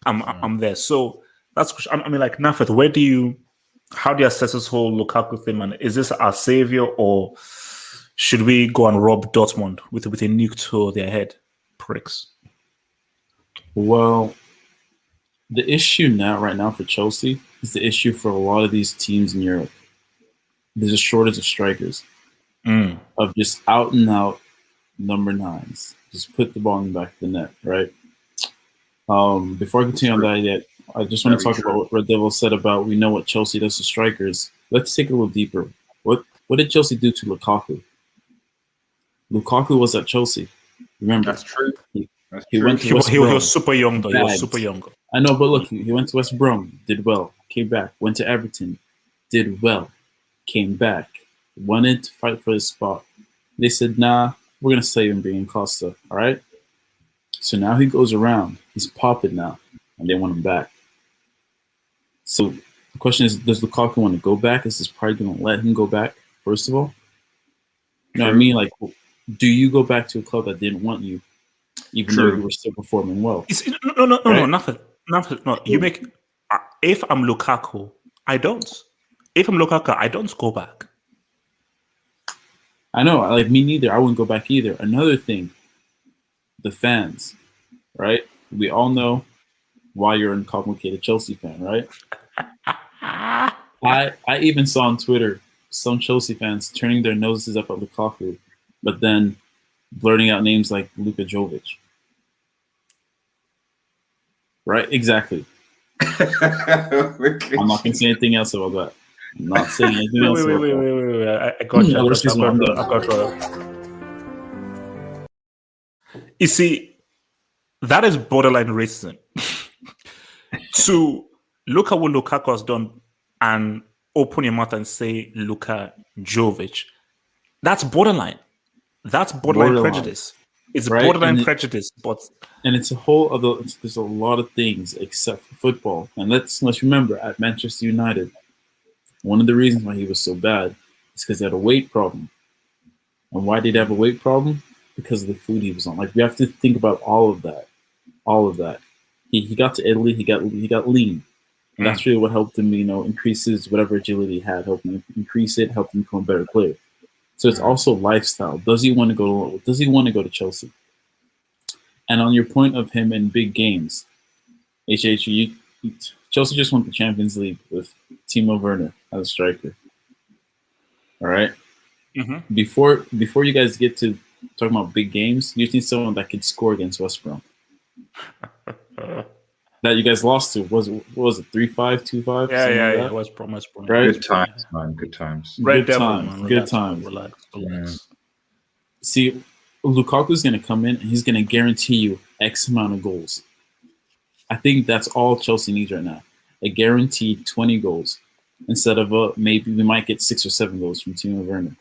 I'm there. So that's, I mean, like, Nafet, how do you assess this whole Lukaku thing, man? Is this our savior, or should we go and rob Dortmund with a nuke to their head? Pricks. Well, the issue right now for Chelsea is the issue for a lot of these teams in Europe. There's a shortage of strikers, of just out and out number 9s. Just put the ball in the back of the net, right? Before I continue on that yet, I just want to talk about what Red Devil said about we know what Chelsea does to strikers. Let's take it a little deeper. What did Chelsea do to Lukaku? Lukaku was at Chelsea. Remember? That's true. He went to West Brom. He was super young, though. He was super young. I know, but look, he went to West Brom, did well, came back. Went to Everton, did well, came back. Wanted to fight for his spot. They said, nah, we're going to save him being Costa, all right? So now he goes around. He's popping now, and they want him back. So the question is, does Lukaku want to go back? Is this probably going to let him go back, first of all? You know what I mean? Like, do you go back to a club that didn't want you, even though you were still performing well? No, nothing. No, you make. If I'm Lukaku, I don't. If I'm Lukaku, I don't go back. I know, like me neither. I wouldn't go back either. Another thing, the fans, right? We all know why you're a complicated Chelsea fan, right? I even saw on Twitter some Chelsea fans turning their noses up at Lukaku, but then blurting out names like Luka Jovic. Right? Exactly. I'm not going to say anything else about that. I'm not saying anything else about that. Wait. I got you. You see, that is borderline racism. To look at what Lukaku has done and open your mouth and say Luka Jovic, that's borderline. That's borderline prejudice. It's borderline prejudice, and it's a whole other. There's a lot of things except for football. And let's remember, at Manchester United, One of the reasons why he was so bad is because he had a weight problem. And why did he have a weight problem? Because of the food he was on. Like, we have to think about all of that. All of that. He got to Italy, he got lean. And that's really what helped him, increase his whatever agility he had, helped him increase it, helped him become a better player. So it's also lifestyle. Does he want to go to Chelsea? And on your point of him in big games, Chelsea just won the Champions League with Timo Werner as a striker. All right. Mm-hmm. Before you guys get to talking about big games, you just need someone that could score against West Brom. That you guys lost to was it 3-5, 2-5? Yeah. West Brom. Right? Good times, man. Good times. Red Good Devil, times. man. Good times. Relax. Yeah. See, Lukaku's going to come in and he's going to guarantee you X amount of goals. I think that's all Chelsea needs right now. A guaranteed 20 goals instead of maybe we might get 6 or 7 goals from Timo Werner.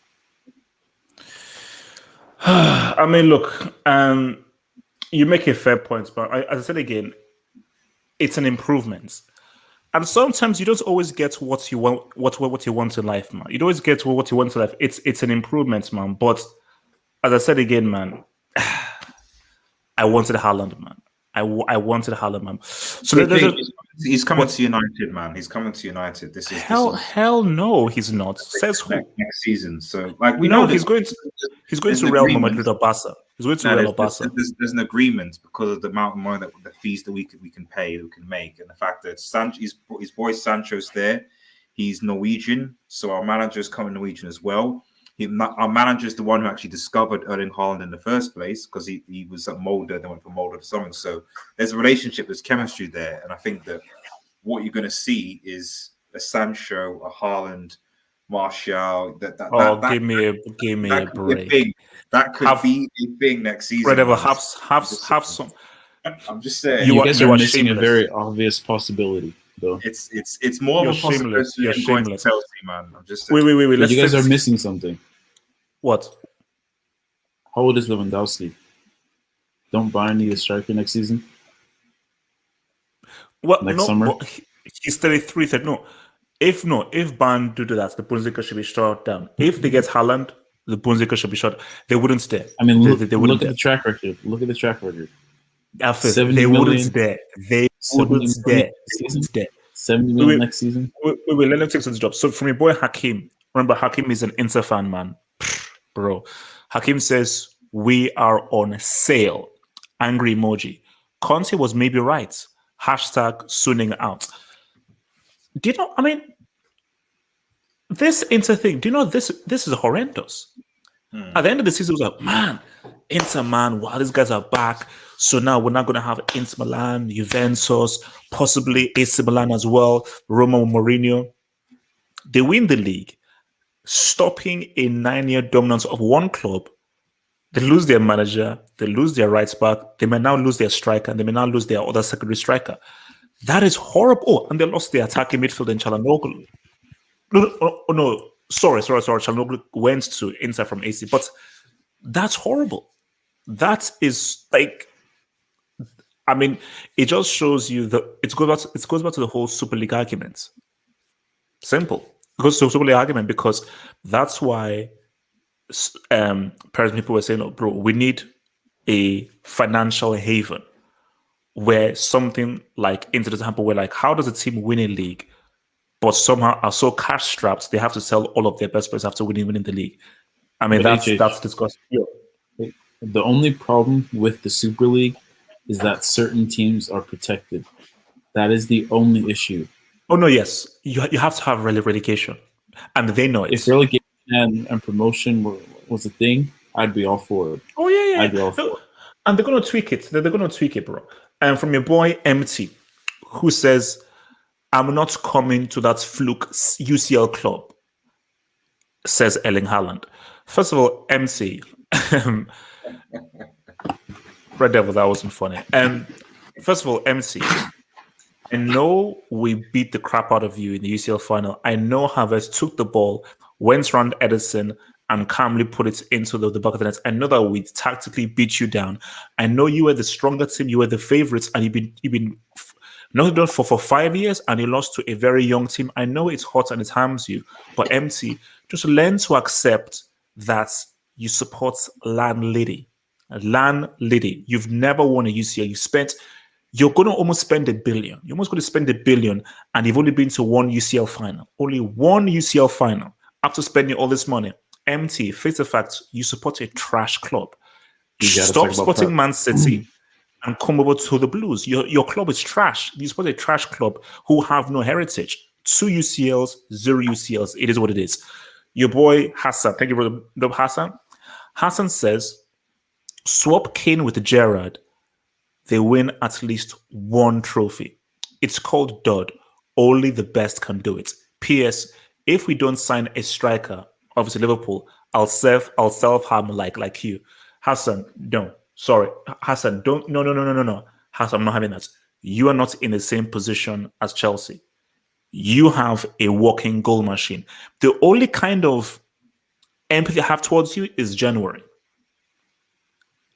I mean, look, you make a fair point, but as I said again, it's an improvement. And sometimes you don't always get what you want, what you want in life, man. You don't always get what you want in life. It's an improvement, man. But as I said again, man, I wanted Haaland, man. I wanted Haaland, man. So he's coming to United, man. He's coming to United. This is hell no, he's not. Says who? Next season. So we know he's going to Real Madrid or Barca. He's going to Real or Barca. There's an agreement because of the amount of money the fees that we can make, and the fact that his boy Sancho's there. He's Norwegian, so our manager's coming Norwegian as well. Our manager is the one who actually discovered Erling Haaland in the first place because he was at Molde, then went from Molde to something. So there's a relationship, there's chemistry there, and I think that what you're going to see is a Sancho, a Haaland, Martial. Give me a break. That could be a thing next season. Whatever, have some. I'm just saying. You guys are missing a very obvious possibility, though. It's more of a possibility than going to Chelsea, man. I'm just saying. Wait. You guys are missing something. What? How old is Lewandowski? Don't Bayern need a striker next season? Next summer? He's 33. If Bayern do that, the Bundesliga should be shut down. If they get Haaland, the Bundesliga should be shut. They wouldn't stay. I mean, look at the track record. Look at the track record. They wouldn't stay. They wouldn't stay. 70 million next season. Wait, let him take some job. So from your boy Hakim, remember Hakim is an Inter fan, man. Bro, Hakim says we are on sale. Angry emoji. Conte was maybe right. Hashtag sooning out. Do you know? I mean, this Inter thing. Do you know this is horrendous? At the end of the season, it was like, man, Inter, man, wow, these guys are back. So now we're not going to have Inter Milan, Juventus, possibly AC Milan as well. Roma, Mourinho. They win the league, stopping a 9-year dominance of one club. They lose their manager, they lose their right back, they may now lose their striker, and they may now lose their other secondary striker. That is horrible. Oh, and they lost their attacking midfield in Çalhanoğlu. No. Sorry. Çalhanoğlu went to Inter from AC, but that's horrible. That is like, I mean, it just shows you that it goes back to the whole Super League argument. Simple. It goes to the Super League argument because that's why people were saying, "Oh, bro, we need a financial haven where something like Inter doesn't happen. Where like, how does a team win a league, but somehow are so cash strapped they have to sell all of their best players after winning the league? I mean, that's disgusting. Yeah. The only problem with the Super League is that certain teams are protected. That is the only issue. Oh no, yes, you have to have relegation, and they know it. If relegation and promotion was a thing, I'd be all for it. Oh yeah. I'd be all for it. And they're going to tweak it. They're going to tweak it, bro. And from your boy MT, who says, "I'm not coming to that fluke UCL club," says Erling Haaland. First of all, MC, Red Devil, that wasn't funny. First of all, MC, I know we beat the crap out of you in the UCL final. I know Havertz took the ball, went around Edison, and calmly put it into the back of the net. I know that we tactically beat you down. I know you were the stronger team, you were the favorites, and you've been Nothing done for 5 years, and you lost to a very young team. I know it's hot and it harms you, but empty. Just learn to accept that you support landlady. Landlady. You've never won a UCL. You're going to almost spend $1 billion. You're almost going to spend $1 billion, and you've only been to one UCL final. Only one UCL final. After spending all this money, empty. Face the fact, you support a trash club. Stop supporting Man City and come over to the Blues. Your club is trash. You support a trash club who have no heritage. 2 UCLs, 0 UCLs. It is what it is. Your boy Hassan. Thank you for the Hassan. Hassan says, swap Kane with Gerrard. They win at least one trophy. It's called dud. Only the best can do it. P.S. If we don't sign a striker, obviously Liverpool, I'll self-harm like you. Hassan, no. Sorry. Hassan, don't. No. Hassan, I'm not having that. You are not in the same position as Chelsea. You have a walking goal machine. The only kind of empathy I have towards you is January.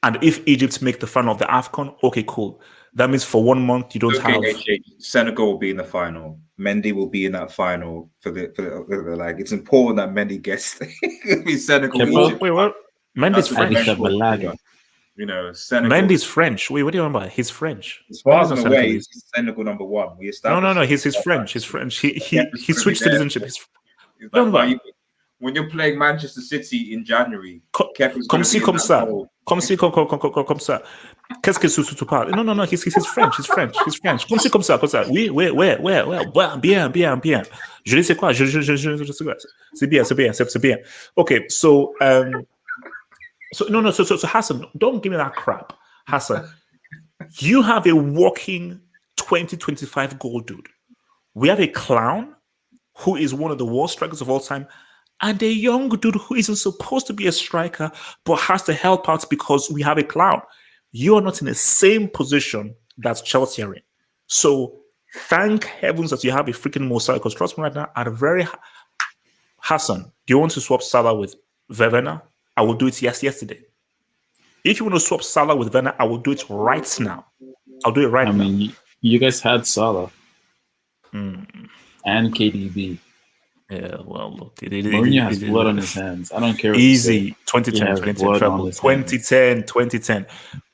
And if Egypt make the final of the AFCON, okay, cool. That means for 1 month you don't have. Mendy will be in the final. Mendy will be in that final for the like. It's important that Mendy gets Senegal. Egypt. Wait, what? Mendy's French. You know, Senegal. Mendy's French. Wait, what do you remember? He's French. As far as I'm aware, he's Senegal number 1. No. He's French. He's French. He switched citizenship. When you're playing Manchester City in January, comme ça. Qu'est-ce que tu parles? No. He's French. He's French. Comme ça. Oui. Bien. Je ne sais quoi. Je sais quoi. C'est bien. Okay, so So Hassan, don't give me that crap. Hassan, you have a walking 2025 goal dude. We have a clown who is one of the worst strikers of all time, and a young dude who isn't supposed to be a striker but has to help out because we have a clown. You are not in the same position that Chelsea are in. So thank heavens that you have a freaking Mo Salah, because trust me right now, at a very Hassan, do you want to swap Salah with Verena? I will do it yesterday. If you want to swap Salah with Werner, I will do it right now. I'll do it right now. I mean, you guys had Salah and KDB. Yeah, well, look. Mourinho has blood on his hands. I don't care. Easy. 2010.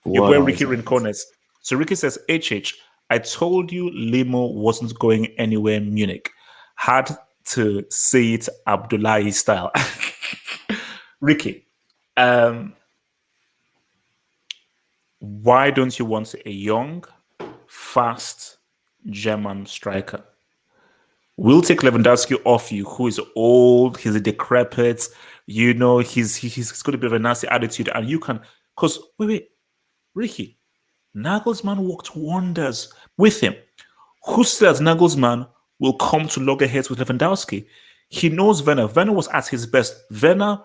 Your boy Ricky Rincones. So Ricky says, HH, I told you Limo wasn't going anywhere in Munich. Had to say it Abdullahi style. Ricky, why don't you want a young, fast German striker? We'll take Lewandowski off you, who is old, he's a decrepit, he's got a bit of a nasty attitude, and you can, because, wait, Ricky, Nagelsmann worked wonders with him. Who says Nagelsmann will come to loggerheads with Lewandowski? He knows Werner. Werner was at his best. Werner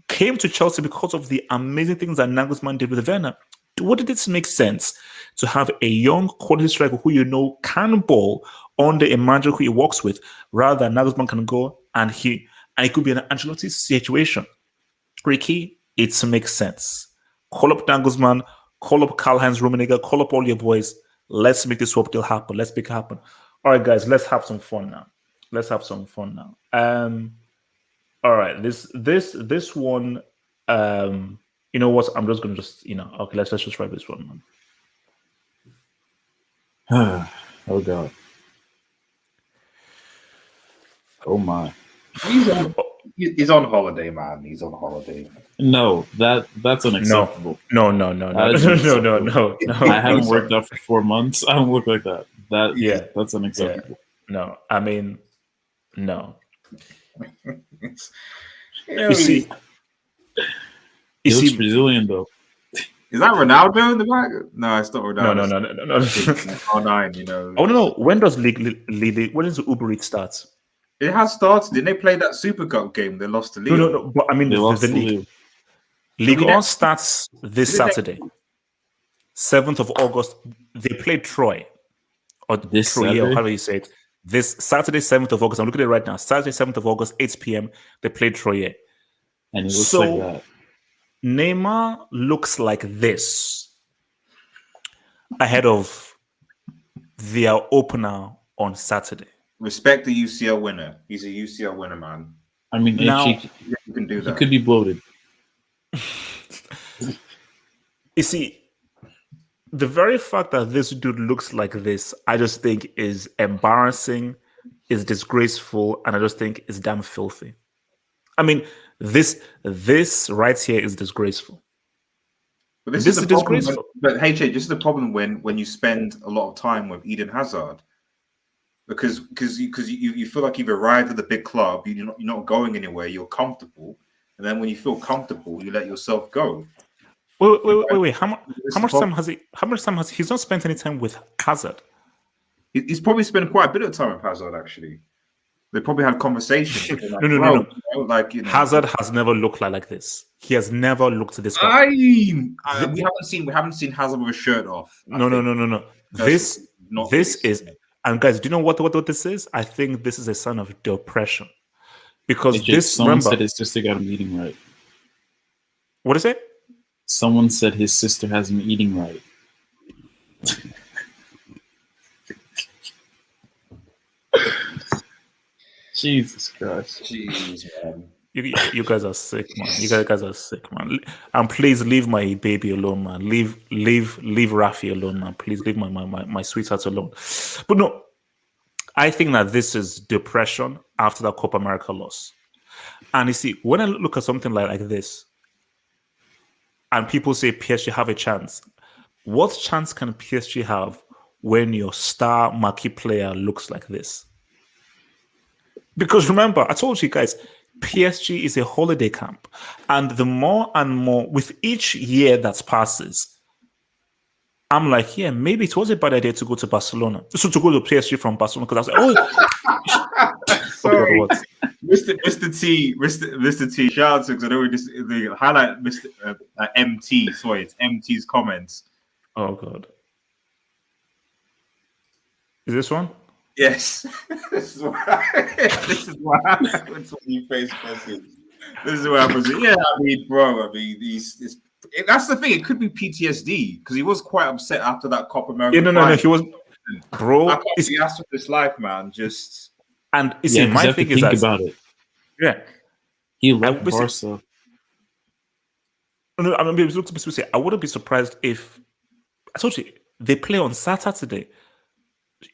came to Chelsea because of the amazing things that Nagelsmann did with Werner. Wouldn't it make sense to have a young quality striker who you know can ball under a manager who he works with, rather than Nagelsmann can go and it could be an Ancelotti situation? Ricky, it makes sense. Call up Nagelsmann, call up Karl-Heinz Rummenigge, call up all your boys. Let's make this swap deal happen. Let's make it happen. All right, guys, let's have some fun now. All right, this one, you know what? I'm just gonna okay. Let's just write this one, man. Oh God. Oh my. He's on holiday, man. He's on holiday. No, that's unacceptable. No. I haven't worked out for 4 months. I don't work like that. That's unacceptable. Yeah. No, I mean, no. You see, he looks Brazilian though. Is that Ronaldo in the back? No, it's not Ronaldo. No. R9, I want to know, when does when does the Uber Eats start? It has started. Didn't they play that Super Cup game? They lost to Lyon. No. But I mean, the league. Ligue 1 starts this Saturday, 7th of August. They played Troy. Or this Troy, Saturday? how do you say it? This Saturday, 7th of August. I'm looking at it right now. Saturday, 7th of August, 8 p.m. They played Troy. And it looks like that. Neymar looks like this ahead of their opener on Saturday. Respect the UCL winner. He's a UCL winner, man. I mean, Now- actually, You can do he that. could be bloated. You see, the very fact that this dude looks like this, I just think is embarrassing, is disgraceful, and I just think is damn filthy. I mean, this right here is disgraceful. But this This is is the problem. disgraceful. But HJ, this is the problem when you spend a lot of time with Eden Hazard, because you feel like you've arrived at the big club, you're not going anywhere, you're comfortable, and then when you feel comfortable, you let yourself go. Wait. How This much is time has he? How much time has he's not spent any time with Hazard? He's probably spent quite a bit of time with Hazard. Actually, they probably had conversations. Like, No. bro, like Hazard has never looked like this. He has never looked this way. we haven't seen Hazard with a shirt off. No. This Not this really. is, and guys, do you know what this is? I think this is a sign of depression, because Someone said his sister got him eating right. What is it? Someone said his sister has him eating right. Jesus Christ. Jeez, man. You guys are sick, man. You guys are sick, man. And please leave my baby alone, man. Leave Rafi alone, man. Please leave my sweetheart alone. But no, I think that this is depression after that Copa America loss. And you see, when I look at something like this, and people say PSG have a chance, what chance can PSG have when your star marquee player looks like this? Because remember, I told you guys, PSG is a holiday camp. And the more and more, with each year that passes, I'm like, yeah, maybe it was a bad idea to go to Barcelona. So to go to PSG from Barcelona, because I was like, oh, Sorry, what? Mr. T. Shout out to, because I know we just the highlight Mr. MT. Sorry, it's MT's comments. Oh God, is this one? Yes, this is what happens when you face Messi. This is what happens. Yeah, I mean, bro. I mean, that's the thing. It could be PTSD, because he was quite upset after that Copa America. Yeah, no. He was, bro. He asked for this life, man. Just and you see, my thing is think that about it. yeah, He left Barca. No, I mean, look to be specific. I wouldn't be surprised if I told you they play on Saturday.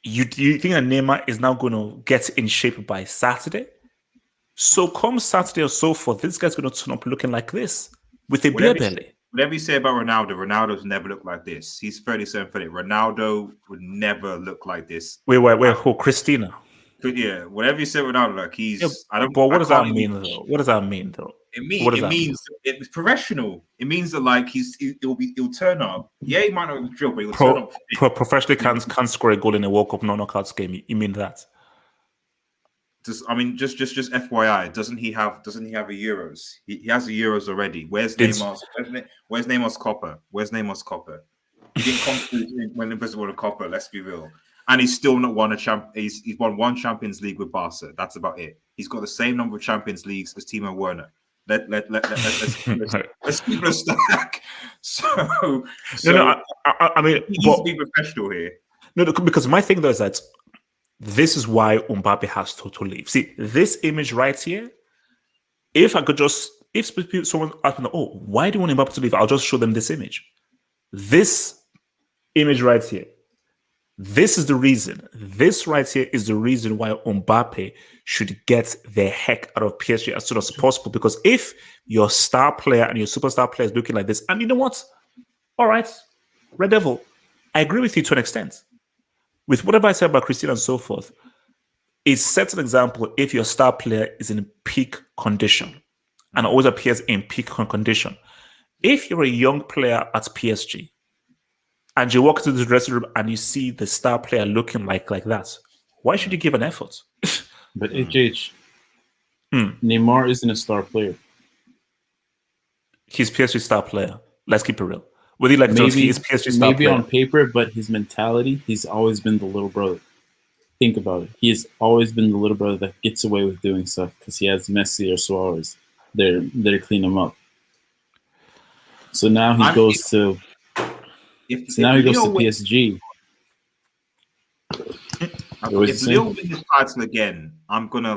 You think that Neymar is now going to get in shape by Saturday? So come Saturday or so forth, this guy's going to turn up looking like this with a beer belly. Whatever you say about Ronaldo's never looked like this. He's 37 for it. Ronaldo would never look like this. Wait, who? Christina? Yeah, whatever you say, Ronaldo, like he's. Yeah, I don't. But what does that can't mean, even- though? What does that mean, though? It means What does that mean? it's professional. It means that like he'll turn up. Yeah, he might not drill, but he'll turn up. Professionally can't score a goal in a World Cup knockouts game. You mean that? Just FYI, doesn't he have a Euros? He has the Euros already. Where's Neymar's copper? Where's Neymar's copper? He didn't come through when the Brazil won a copper. Let's be real. And he's still not won a champ. He's won one Champions League with Barca. That's about it. He's got the same number of Champions Leagues as Timo Werner. Let's keep it a stack. So I mean, he needs to be professional here. No, because my thing though is that this is why Mbappe has to leave. See, this image right here, if someone asked me, oh, why do you want Mbappe to leave? I'll just show them this image. This image right here. This is the reason. This right here is the reason why Mbappe should get the heck out of PSG as soon as possible. Because if your star player and your superstar player is looking like this, and you know what? All right, Red Devil, I agree with you to an extent. With whatever I said about Christina and so forth, it sets an example if your star player is in peak condition and always appears in peak condition. If you're a young player at PSG and you walk into the dressing room and you see the star player looking like that, why should you give an effort? But HH, Neymar isn't a star player. He's PSG's star player. Let's keep it real. Whether you like it, he is PSG's star maybe player. on paper, but his mentality, he's always been the little brother. Think about it. He has always been the little brother that gets away with doing stuff because he has Messi or Suarez. They're clean him up. So now he goes to PSG. If Lille win this title again, I'm gonna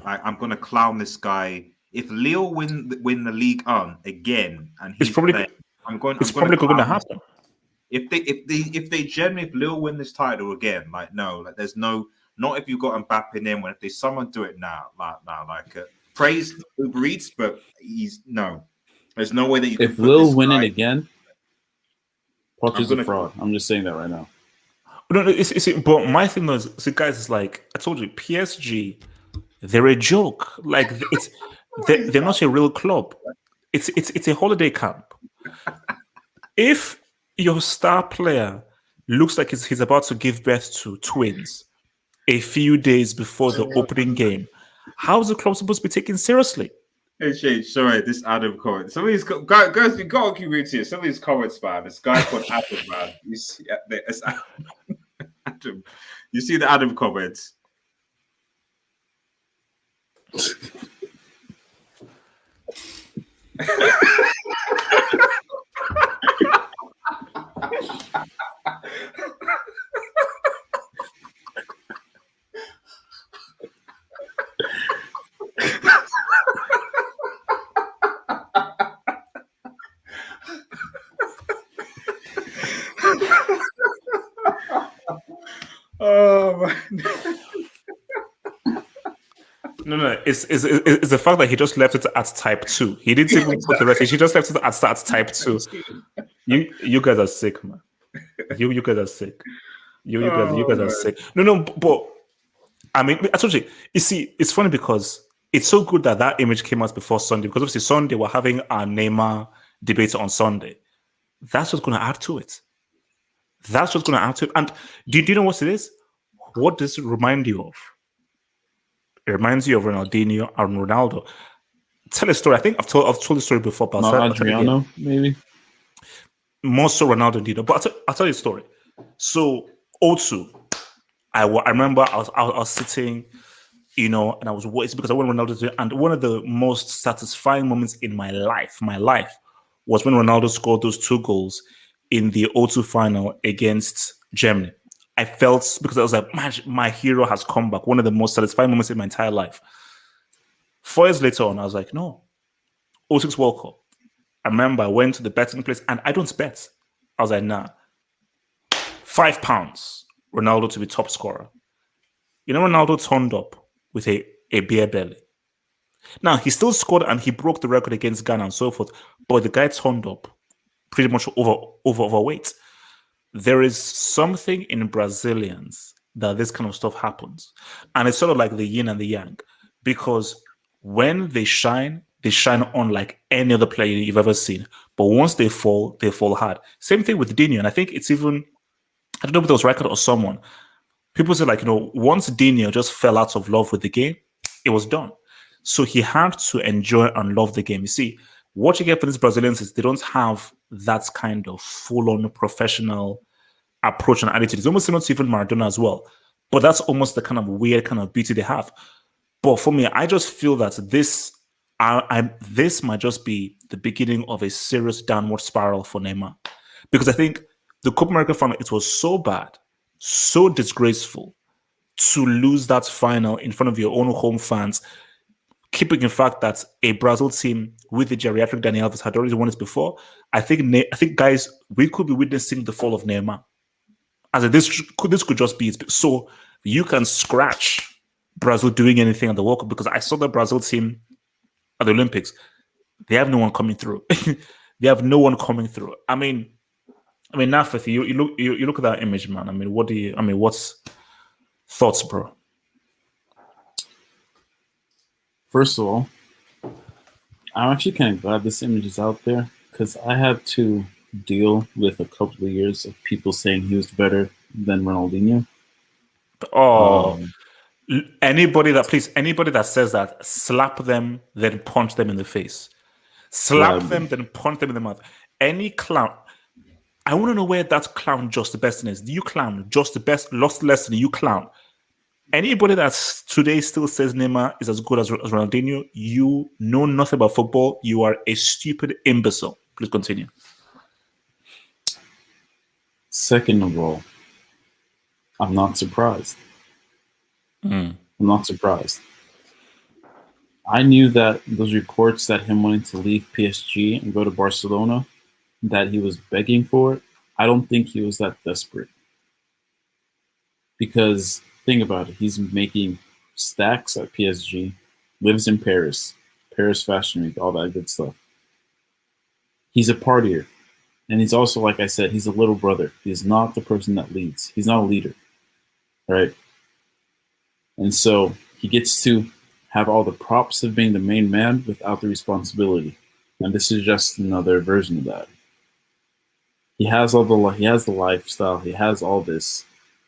I'm gonna clown this guy. If Lille win the league on again, and he's playing, I'm going to happen. If Lille win this title again, there's no, not if you've got Mbappe in, when if they someone do it now, praise Uber Eats, but there's no way that you can. If Lille win it again, Potter's a fraud. I'm just saying that right now. No, but my thing is, guys, is like I told you, PSG, they're a joke. Like they're not a real club. It's a holiday camp. If your star player looks like he's about to give birth to twins a few days before the opening game, how is the club supposed to be taken seriously? Hey, Shane, sorry, this Adam comment. Some of these guys, you got to keep reading here. Some of these comments, man. This guy called Adam, man. You see, Adam. You see the Adam comments. Oh man. No. It's the fact that he just left it at type 2. He didn't even put the rest. He just left it at type 2. You guys are sick, man. You guys are sick. You guys are sick. No, but I mean, I told you. You see, it's funny because it's so good that image came out before Sunday, because obviously Sunday we're having our Neymar debate on Sunday. That's what's going to add to it. And do you know what it is? What does it remind you of? It reminds you of Ronaldinho and Ronaldo. Tell a story. I think I've told the story before. But Adriano, maybe. More so Ronaldo and Dino. But I'll tell you a story. So, O2, I remember I was sitting, and I was waiting because I wanted Ronaldo to. And one of the most satisfying moments in my life was when Ronaldo scored those 2 goals in the O2 final against Germany. I felt, because I was like, man, my hero has come back. One of the most satisfying moments in my entire life. 4 years later on, I was like, no. 06 World Cup. I remember I went to the betting place and I don't bet. I was like, nah. £5, Ronaldo to be top scorer. Ronaldo turned up with a beer belly. Now, he still scored and he broke the record against Ghana and so forth, but the guy turned up pretty much overweight. There is something in Brazilians that this kind of stuff happens. And it's sort of like the yin and the yang. Because when they shine unlike any other player you've ever seen. But once they fall hard. Same thing with Dino. And I think it's even, I don't know if it was Record or someone. People say, once Dino just fell out of love with the game, it was done. So he had to enjoy and love the game. You see, what you get for these Brazilians is they don't have that kind of full-on professional approach and attitude. It's almost similar to even Maradona as well. But that's almost the kind of weird kind of beauty they have. But for me, I just feel that this might just be the beginning of a serious downward spiral for Neymar. Because I think the Copa America final, it was so bad, so disgraceful to lose that final in front of your own home fans, keeping in fact that a Brazil team with the geriatric Dani Alves had already won it before. I think, guys, we could be witnessing the fall of Neymar. As this could just be it. So you can scratch Brazil doing anything at the World Cup, because I saw the Brazil team at the Olympics. They have no one coming through. I mean, Nafith, you look at that image, man. I mean, what's thoughts, bro? First of all, I'm actually kind of glad this image is out there, because I had to deal with a couple of years of people saying he was better than Ronaldinho. Anybody that says that, slap them, then punch them in the face. Slap them, then punch them in the mouth. Any clown. I want to know where that clown Just the Best is. You clown, Just the Best, lost lesson, you clown. Anybody that today still says Neymar is as good as Ronaldinho, you know nothing about football. You are a stupid imbecile. Please continue. Second of all, I'm not surprised. Mm. I'm not surprised. I knew that those reports that him wanting to leave PSG and go to Barcelona, that he was begging for it. I don't think he was that desperate. Because think about it, he's making stacks at PSG, lives in Paris, Paris Fashion Week, all that good stuff. He's a partier. And he's also, like I said, he's a little brother. He's not the person that leads. He's not a leader. Right? And so he gets to have all the props of being the main man without the responsibility. And this is just another version of that. He has the lifestyle, he has all this,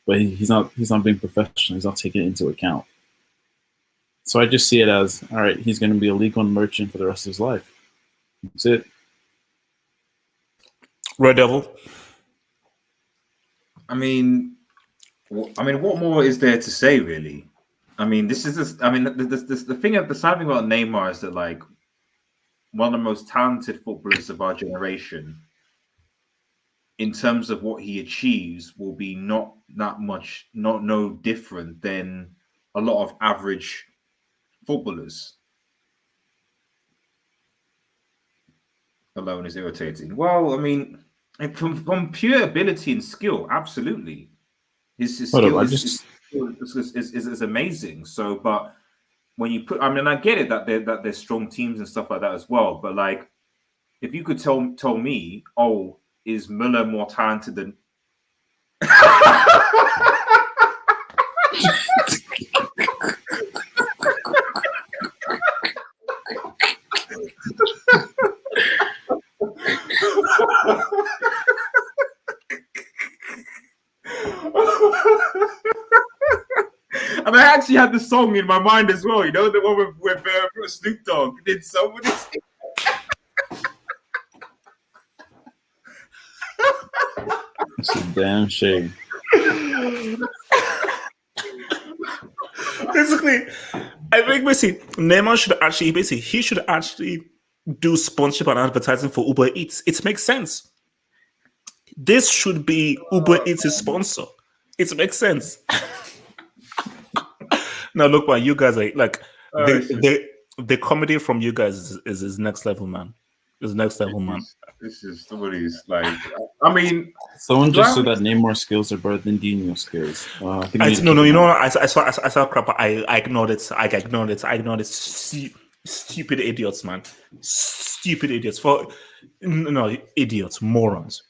but he's not being professional. He's not taking it into account. So I just see it as, all right, he's going to be a League One merchant for the rest of his life. That's it. Red Devil. I mean, what more is there to say, really? I mean, the sad thing about Neymar is that, like, one of the most talented footballers of our generation, in terms of what he achieves, will be not no different than a lot of average footballers. Alone is irritating. Well, I mean, from pure ability and skill, absolutely. His skill is amazing. So, but when you put, I mean, I get it that there's strong teams and stuff like that as well. But, like, if you could tell me, oh, is Müller more talented than? And I actually had the song in my mind as well. You know, the one with Snoop Dogg. Did somebody sing? It's a damn shame. Basically, I think Neymar should actually do sponsorship and advertising for Uber Eats. It makes sense. This should be Uber Eats' sponsor. It makes sense. Now look, man, you guys are like the comedy from you guys is next level, man. It's next level, man. This is somebody's like. I mean, someone just said that Neymar skills are better than Dino's skills. I saw crap. I ignored it. I ignored it. Stupid idiots, man. Stupid idiots. Idiots, morons.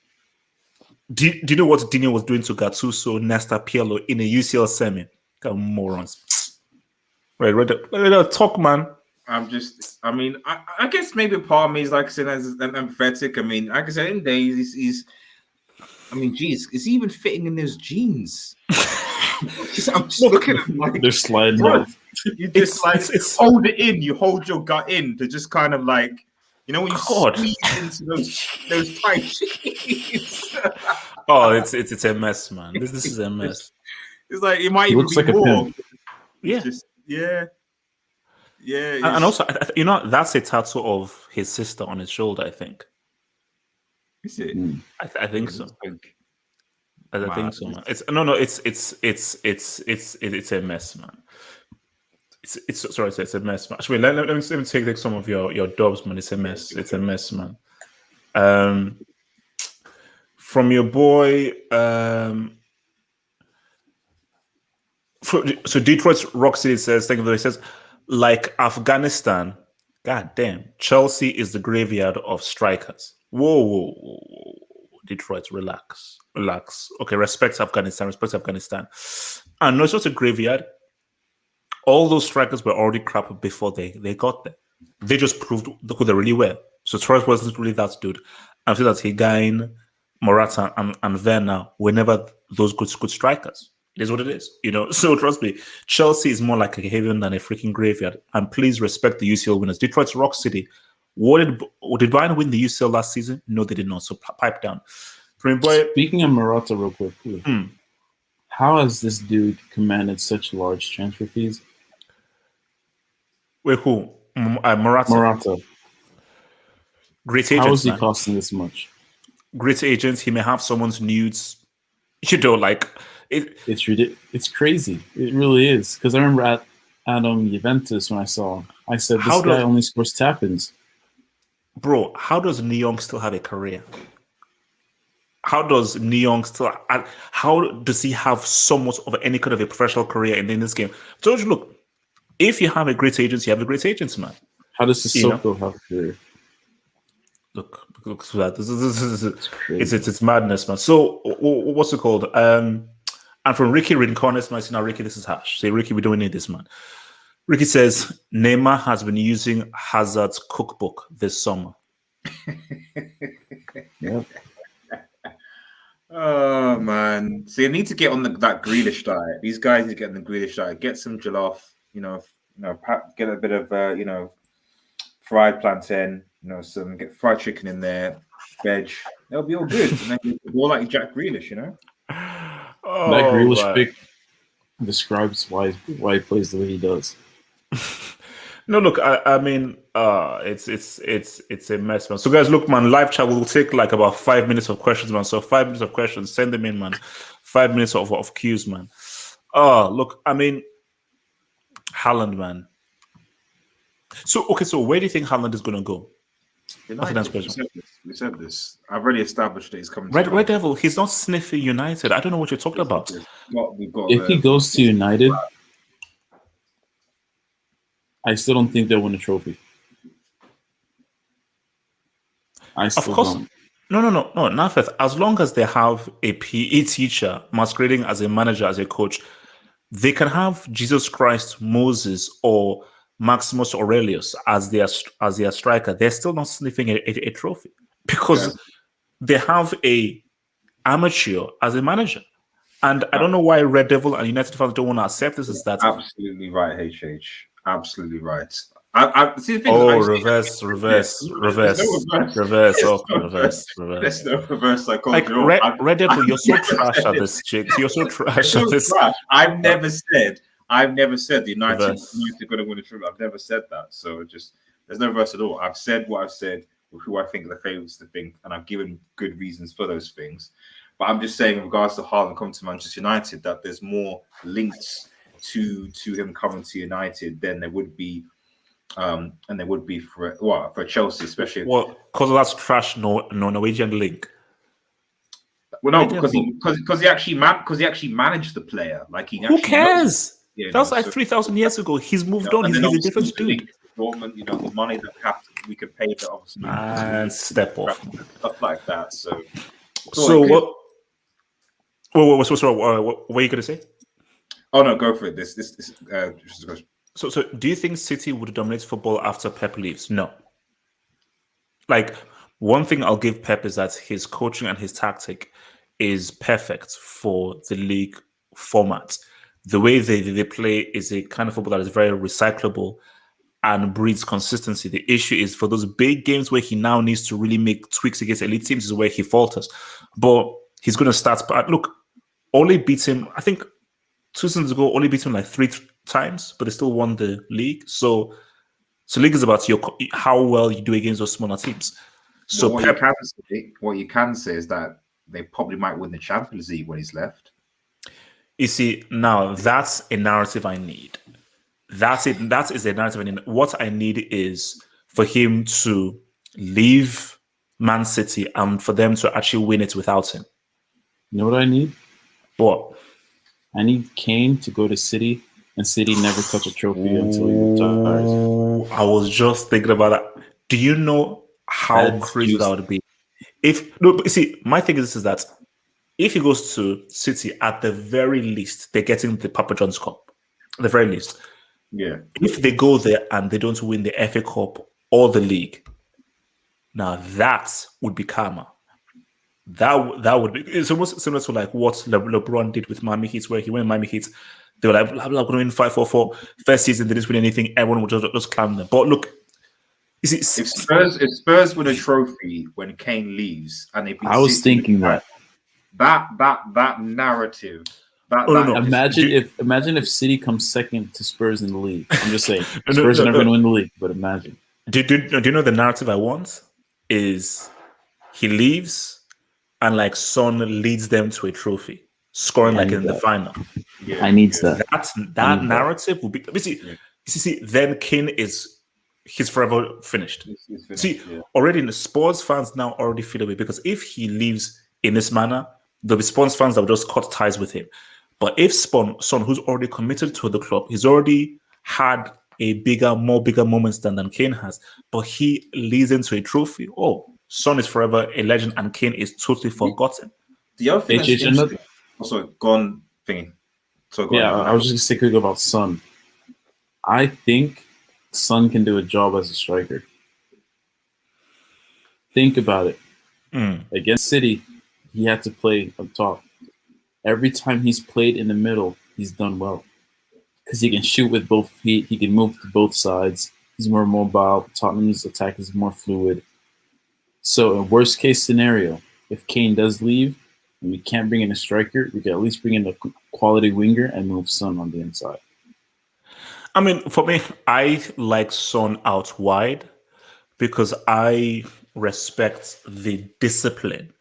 Do you know what Dino was doing to Gattuso, Nesta, Pirlo in a UCL semi? Morons. Right, talk, man. I guess maybe part of me is, like I said, as empathetic. I mean, like I said, in days, he's geez, is he even fitting in those jeans? I'm just looking at him like they're sliding out. You just hold it in, you hold your gut in to just kind of, like, you know, when you squeeze into those tight jeans. Oh, it's a mess, man. This is a mess. It's like it might even be more. Yeah. Yeah, and also, you know, that's a tattoo of his sister on his shoulder, I think. Is it? I think so. I think so, man. It's a mess, man. It's a mess, man. Actually, let me take some of your dubs, man. It's a mess. It's a mess, man. From your boy, so Detroit's Rock City says, thank you. He says, like Afghanistan, god damn, Chelsea is the graveyard of strikers. Whoa. Detroit, relax. Okay, respect Afghanistan. And no, it's not a graveyard. All those strikers were already crap before they got there. They just proved who they really were. So Torres wasn't really that dude. I feel that Higuain, Morata, and Werner were never those good strikers. It is what it is, you know. So trust me, Chelsea is more like a haven than a freaking graveyard. And please respect the UCL winners. Detroit's Rock City. Did Bayern win the UCL last season? No, they did not. So pipe down. Speaking of Morata, real quick, how has this dude commanded such large transfer fees? Wait, who? Morata. Great agents. How is he costing this much? Great agents. He may have someone's nudes. You know, like It's crazy. It really is. Because I remember at Juventus when I saw him, I said, this guy only scores tap-ins. Bro, how does Neong still have a career? How does Neong still? How does he have somewhat of any kind of a professional career in this game? I told you, look, if you have a great agent, you have a great agent, man. How does Sissoko have a career? Look to that. It's madness, man. So what's it called? And from Ricky Rincones, man, now Ricky, this is harsh. Say, Ricky, we don't need this, man. Ricky says Neymar has been using Hazard's cookbook this summer. Yeah. Oh man! So you need to get on that Grealish diet. These guys need to get on the Grealish diet. Get some jollof. Get a bit of fried plantain. Get fried chicken in there, veg. They'll be all good. And then you're more like Jack Grealish. That Grealish pick describes why he plays the way he does. No, look, I mean, it's a mess, man. So, guys, look, man, live chat will take like about 5 minutes of questions, man. So, 5 minutes of questions, send them in, man. 5 minutes of cues, man. Look, I mean, Haaland, man. So, okay, so where do you think Haaland is going to go? We said this. I've already established that he's coming. Red Devil, he's not sniffing United. I don't know what you're talking about. If he goes to United, I still don't think they'll win a trophy. Of course. Don't. No, Nafeth. As long as they have a PE teacher masquerading as a manager, as a coach, they can have Jesus Christ, Moses, or Maximus Aurelius as their striker. They're still not sniffing a trophy because they have a amateur as a manager. And I don't know why Red Devil and United fans don't want to accept this. Is that absolutely right, HH? Absolutely right. I see the thing. Reverse. There's no reverse psychology. Like Red Devil, you're so trash at this, chicks. You're so trash at this. I've never said the United are going to win the trophy. I've never said that. So there's no reverse at all. I've said what I've said with who I think are the favourites to think, and I've given good reasons for those things. But I'm just saying, in regards to Haaland coming to Manchester United, that there's more links to him coming to United than there would be, and there would be for Chelsea, especially. Well, because that's trash, Norwegian link. Well, no, because he actually managed the player. Like who cares? That was like 3,000 years ago. He's moved on. He's a different dude. Dortmund, the money that we could pay that obviously and step off stuff like that. So what? What were you gonna say? Oh no, go for it. This just a question. So do you think City would dominate football after Pep leaves? No. Like, one thing I'll give Pep is that his coaching and his tactic is perfect for the league format. The way they play is a kind of football that is very recyclable and breeds consistency. The issue is for those big games where he now needs to really make tweaks against elite teams is where he falters. But he's going to start. Look, Ole beat him, I think 2 seasons ago, Ole beat him like 3 times, but they still won the league. So league is about how well you do against those smaller teams. So what you can say is that they probably might win the Champions League when he's left. You see, now that's a narrative I need. That is a narrative I need. What I need is for him to leave Man City and for them to actually win it without him. You know what I need? What? I need Kane to go to City and City never touch a trophy until he retires. I was just thinking about that. Do you know how crazy that would be? My thing is that if he goes to City, at the very least, they're getting the Papa John's Cup. At the very least. Yeah. If they go there and they don't win the FA Cup or the league, now that would be karma. That would be. It's almost similar to like what LeBron did with Miami Heat, where he went Miami Heat. They were like, blah, blah, going to win 5-4-4. First season, they didn't win anything. Everyone would just climb them. But look, you see, if Spurs win a trophy when Kane leaves, and they I was thinking that narrative. Imagine if City comes second to Spurs in the league. I'm just saying, Spurs are never going to win the league, but imagine. Do you know the narrative I want? Is he leaves and like Son leads them to a trophy. scoring like need in the that. final. Yeah, I needs yeah. that. That need narrative will be. See, then Kane he's forever finished. It's finished, See, yeah. already the Spurs fans now already feel away because if he leaves in this manner, there'll be Spurs fans that will just cut ties with him. But if Son, who's already committed to the club, he's already had more bigger moments than Kane has, but he leads into a trophy. Oh, Son is forever a legend and Kane is totally forgotten. The other thing that's HH, interesting. Also, gone thingy. So go Yeah, on. I was just gonna say quick about Son. I think Son can do a job as a striker. Think about it. Against City, he had to play up top. Every time he's played in the middle, he's done well. Because he can shoot with both feet, he can move to both sides, he's more mobile, Tottenham's attack is more fluid. So, in worst case scenario, if Kane does leave and we can't bring in a striker, we can at least bring in a quality winger and move Son on the inside. I mean, for me, I like Son out wide because I respect the discipline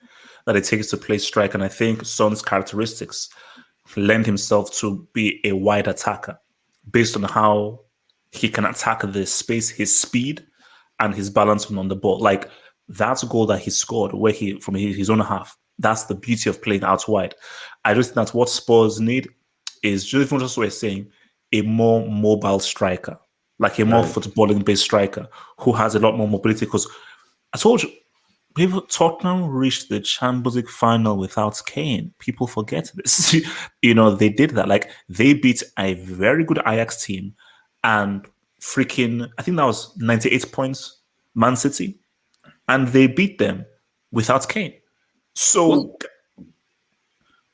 that it takes to play strike. And I think Son's characteristics lend himself to be a wide attacker based on how he can attack the space, his speed, and his balance on the ball. Like that goal that he scored, where he from his own half, that's the beauty of playing out wide. I just think that's what Spurs need is just what we're saying, a more mobile striker, like a more footballing based striker who has a lot more mobility. Because I told you, people Tottenham reached the Champions League final without Kane. People forget this. They did that. Like they beat a very good Ajax team and freaking, I think that was 98 points, Man City. And they beat them without Kane. So I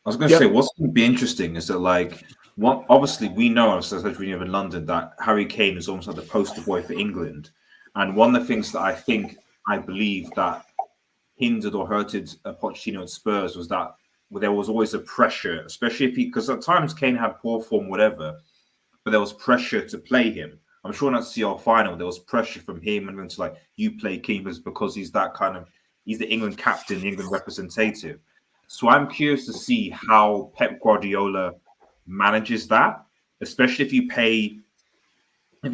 was going to say, what's going to be interesting is that, like, obviously we know, especially when you live in London, that Harry Kane is almost like the poster boy for England. And one of the things that I believe that hindered or hurted Pochettino at Spurs was that there was always a pressure, especially because at times Kane had poor form, whatever, but there was pressure to play him. I'm sure in that CL final, there was pressure from him and then to like, you play keepers because he's the England captain, the England representative. So I'm curious to see how Pep Guardiola manages that, especially if he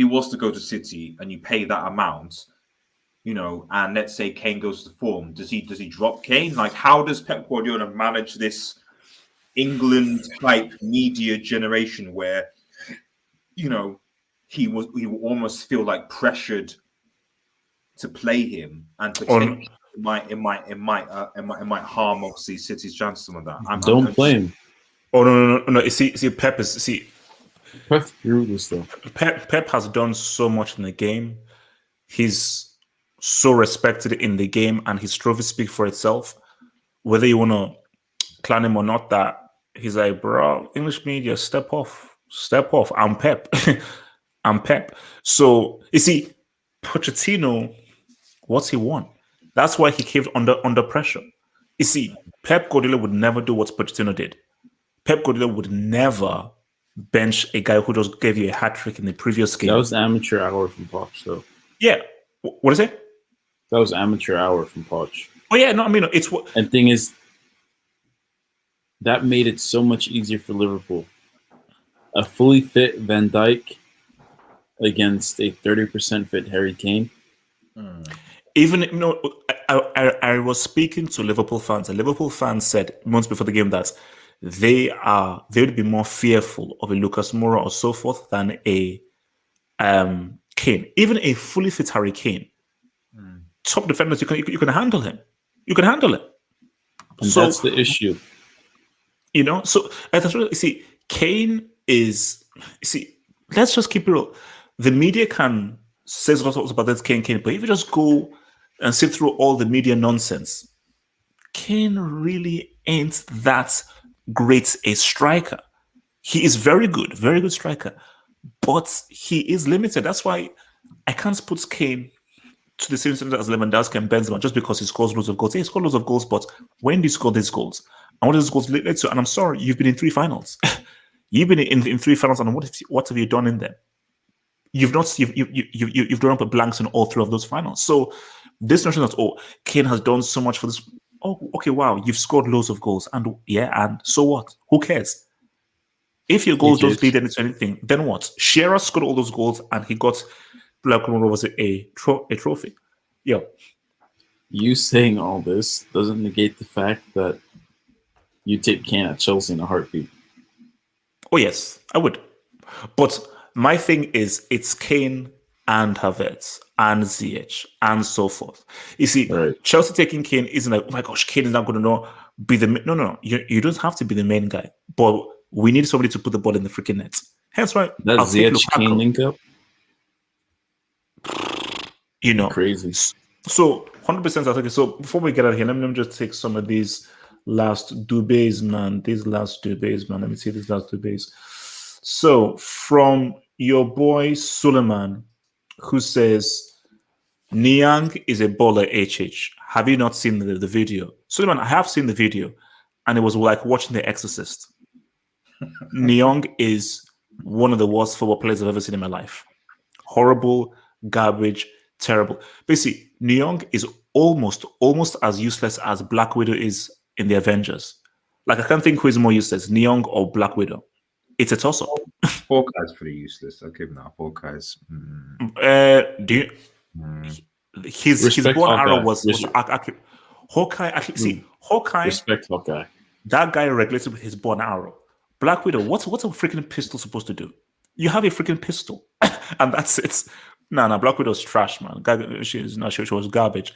was to go to City and you pay that amount, and let's say Kane goes to form, does he drop Kane? Like, how does Pep Guardiola manage this England type media generation where, he will almost feel like pressured to play him and potentially it might harm obviously City's chances of that. Don't play him. Oh no! You see, Pep is Pep through this though. Pep has done so much in the game. He's so respected in the game, and his trophies speak for itself. Whether you want to clan him or not, that he's like, bro, English media, step off. I'm Pep. I'm Pep. So you see, Pochettino, what's he won? That's why he caved under pressure. You see, Pep Guardiola would never do what Pochettino did. Pep Guardiola would never bench a guy who just gave you a hat trick in the previous game. That was amateur hour from Poch, though. Yeah. What is it? That was amateur hour from Poch. Oh yeah, no, I mean it's what. And thing is, that made it so much easier for Liverpool. A fully fit Van Dijk against a 30% fit Harry Kane. Even I was speaking to Liverpool fans, and Liverpool fans said months before the game that they would be more fearful of a Lucas Moura or so forth than a Kane. Even a fully fit Harry Kane, top defenders, you can handle him. You can handle it. And so, that's the issue. So Kane is. Let's just keep it real. The media can say a lot about this Kane, but if you just go and sit through all the media nonsense, Kane really ain't that great a striker. He is very good striker, but he is limited. That's why I can't put Kane to the same standard as Lewandowski and Benzema just because he scores loads of goals. He scores loads of goals, but when do you score these goals? And what does goals lead to? And I'm sorry, you've been in 3 finals. You've been in 3 finals, and what have you done in them? You've drawn up blanks in all 3 of those finals. So this notion that Kane has done so much for this Oh, okay, wow, you've scored loads of goals, and yeah, and so what? Who cares? If your goals don't lead into anything, then what? Shearer scored all those goals, and he got like what was it, a trophy? Yeah. You saying all this doesn't negate the fact that you take Kane at Chelsea in a heartbeat. Oh yes, I would. But my thing is, it's Kane and Havertz and Ziyech and so forth. You see, Right. Chelsea taking Kane isn't like, oh my gosh, Kane is not going to be the no. You don't have to be the main guy, but we need somebody to put the ball in the freaking net. Hence why That I'll take Ziyech Kane Lukaku. link up, You know, crazy. So 100% I'll take it. So before we get out of here, let me just take some of these last dubays, man. Let me see these last dubays. So from your boy Suleiman, who says Niang is a baller HH. Have you not seen the video? Suleiman, I have seen the video, and it was like watching The Exorcist. Niang is one of the worst football players I've ever seen in my life. Horrible, garbage, terrible. Basically, Niang is almost as useless as Black Widow is in the Avengers. Like, I can't think who is more useless, Niang or Black Widow. It's a toss-up. Hawkeye's pretty useless. I'll give him that. Hawkeye's. His Respect born Hawkeye. arrow was accurate. Hawkeye, actually, see, Hawkeye, Respect Hawkeye. that guy regulated with his born arrow. Black Widow, what's a freaking pistol supposed to do? You have a freaking pistol, and that's it. No, Black Widow's trash, man. She was garbage.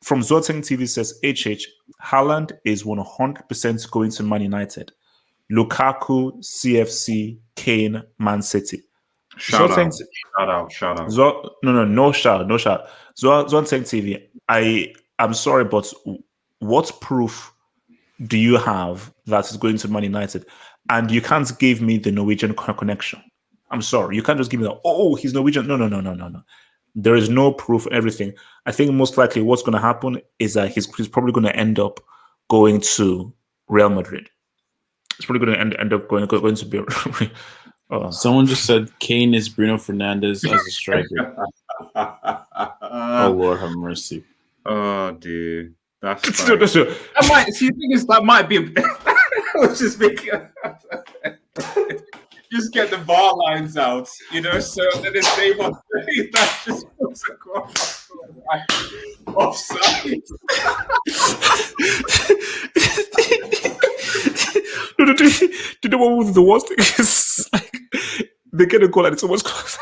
From Zoteng TV says, HH, Haaland is 100% going to Man United. Lukaku, CFC, Kane, Man City. Shout out. No shout. Zoteng TV, I'm sorry, but what proof do you have that is going to Man United? And you can't give me the Norwegian connection. I'm sorry. You can't just give me that, oh, he's Norwegian. No. There is no proof, everything. I think most likely what's going to happen is that he's probably going to end up going to Real Madrid. It's probably going to end up going to be... Someone just said Kane is Bruno Fernandes as a striker. Oh, Lord have mercy. Oh, dude. That's true. That might, see, the thing is, that might be I was just making... Just get the bar lines out, you know, so that it's Neymar that just goes across offside. No, do you know what was the worst thing is? Like, they get a goal and it's almost close.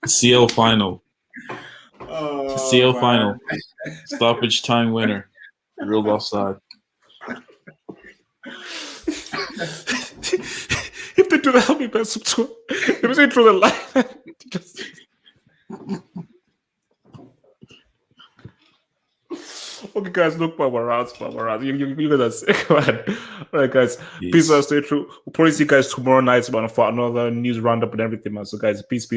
CL final. Oh, CL final. Stoppage time winner. Ruled offside. If they do that, help me pass up to let me say through the line. Okay, guys, look, we're out. You guys are sick, man. All right, guys, peace out, stay true. We'll probably see you guys tomorrow night, man, for another news roundup and everything, man. So, guys, peace.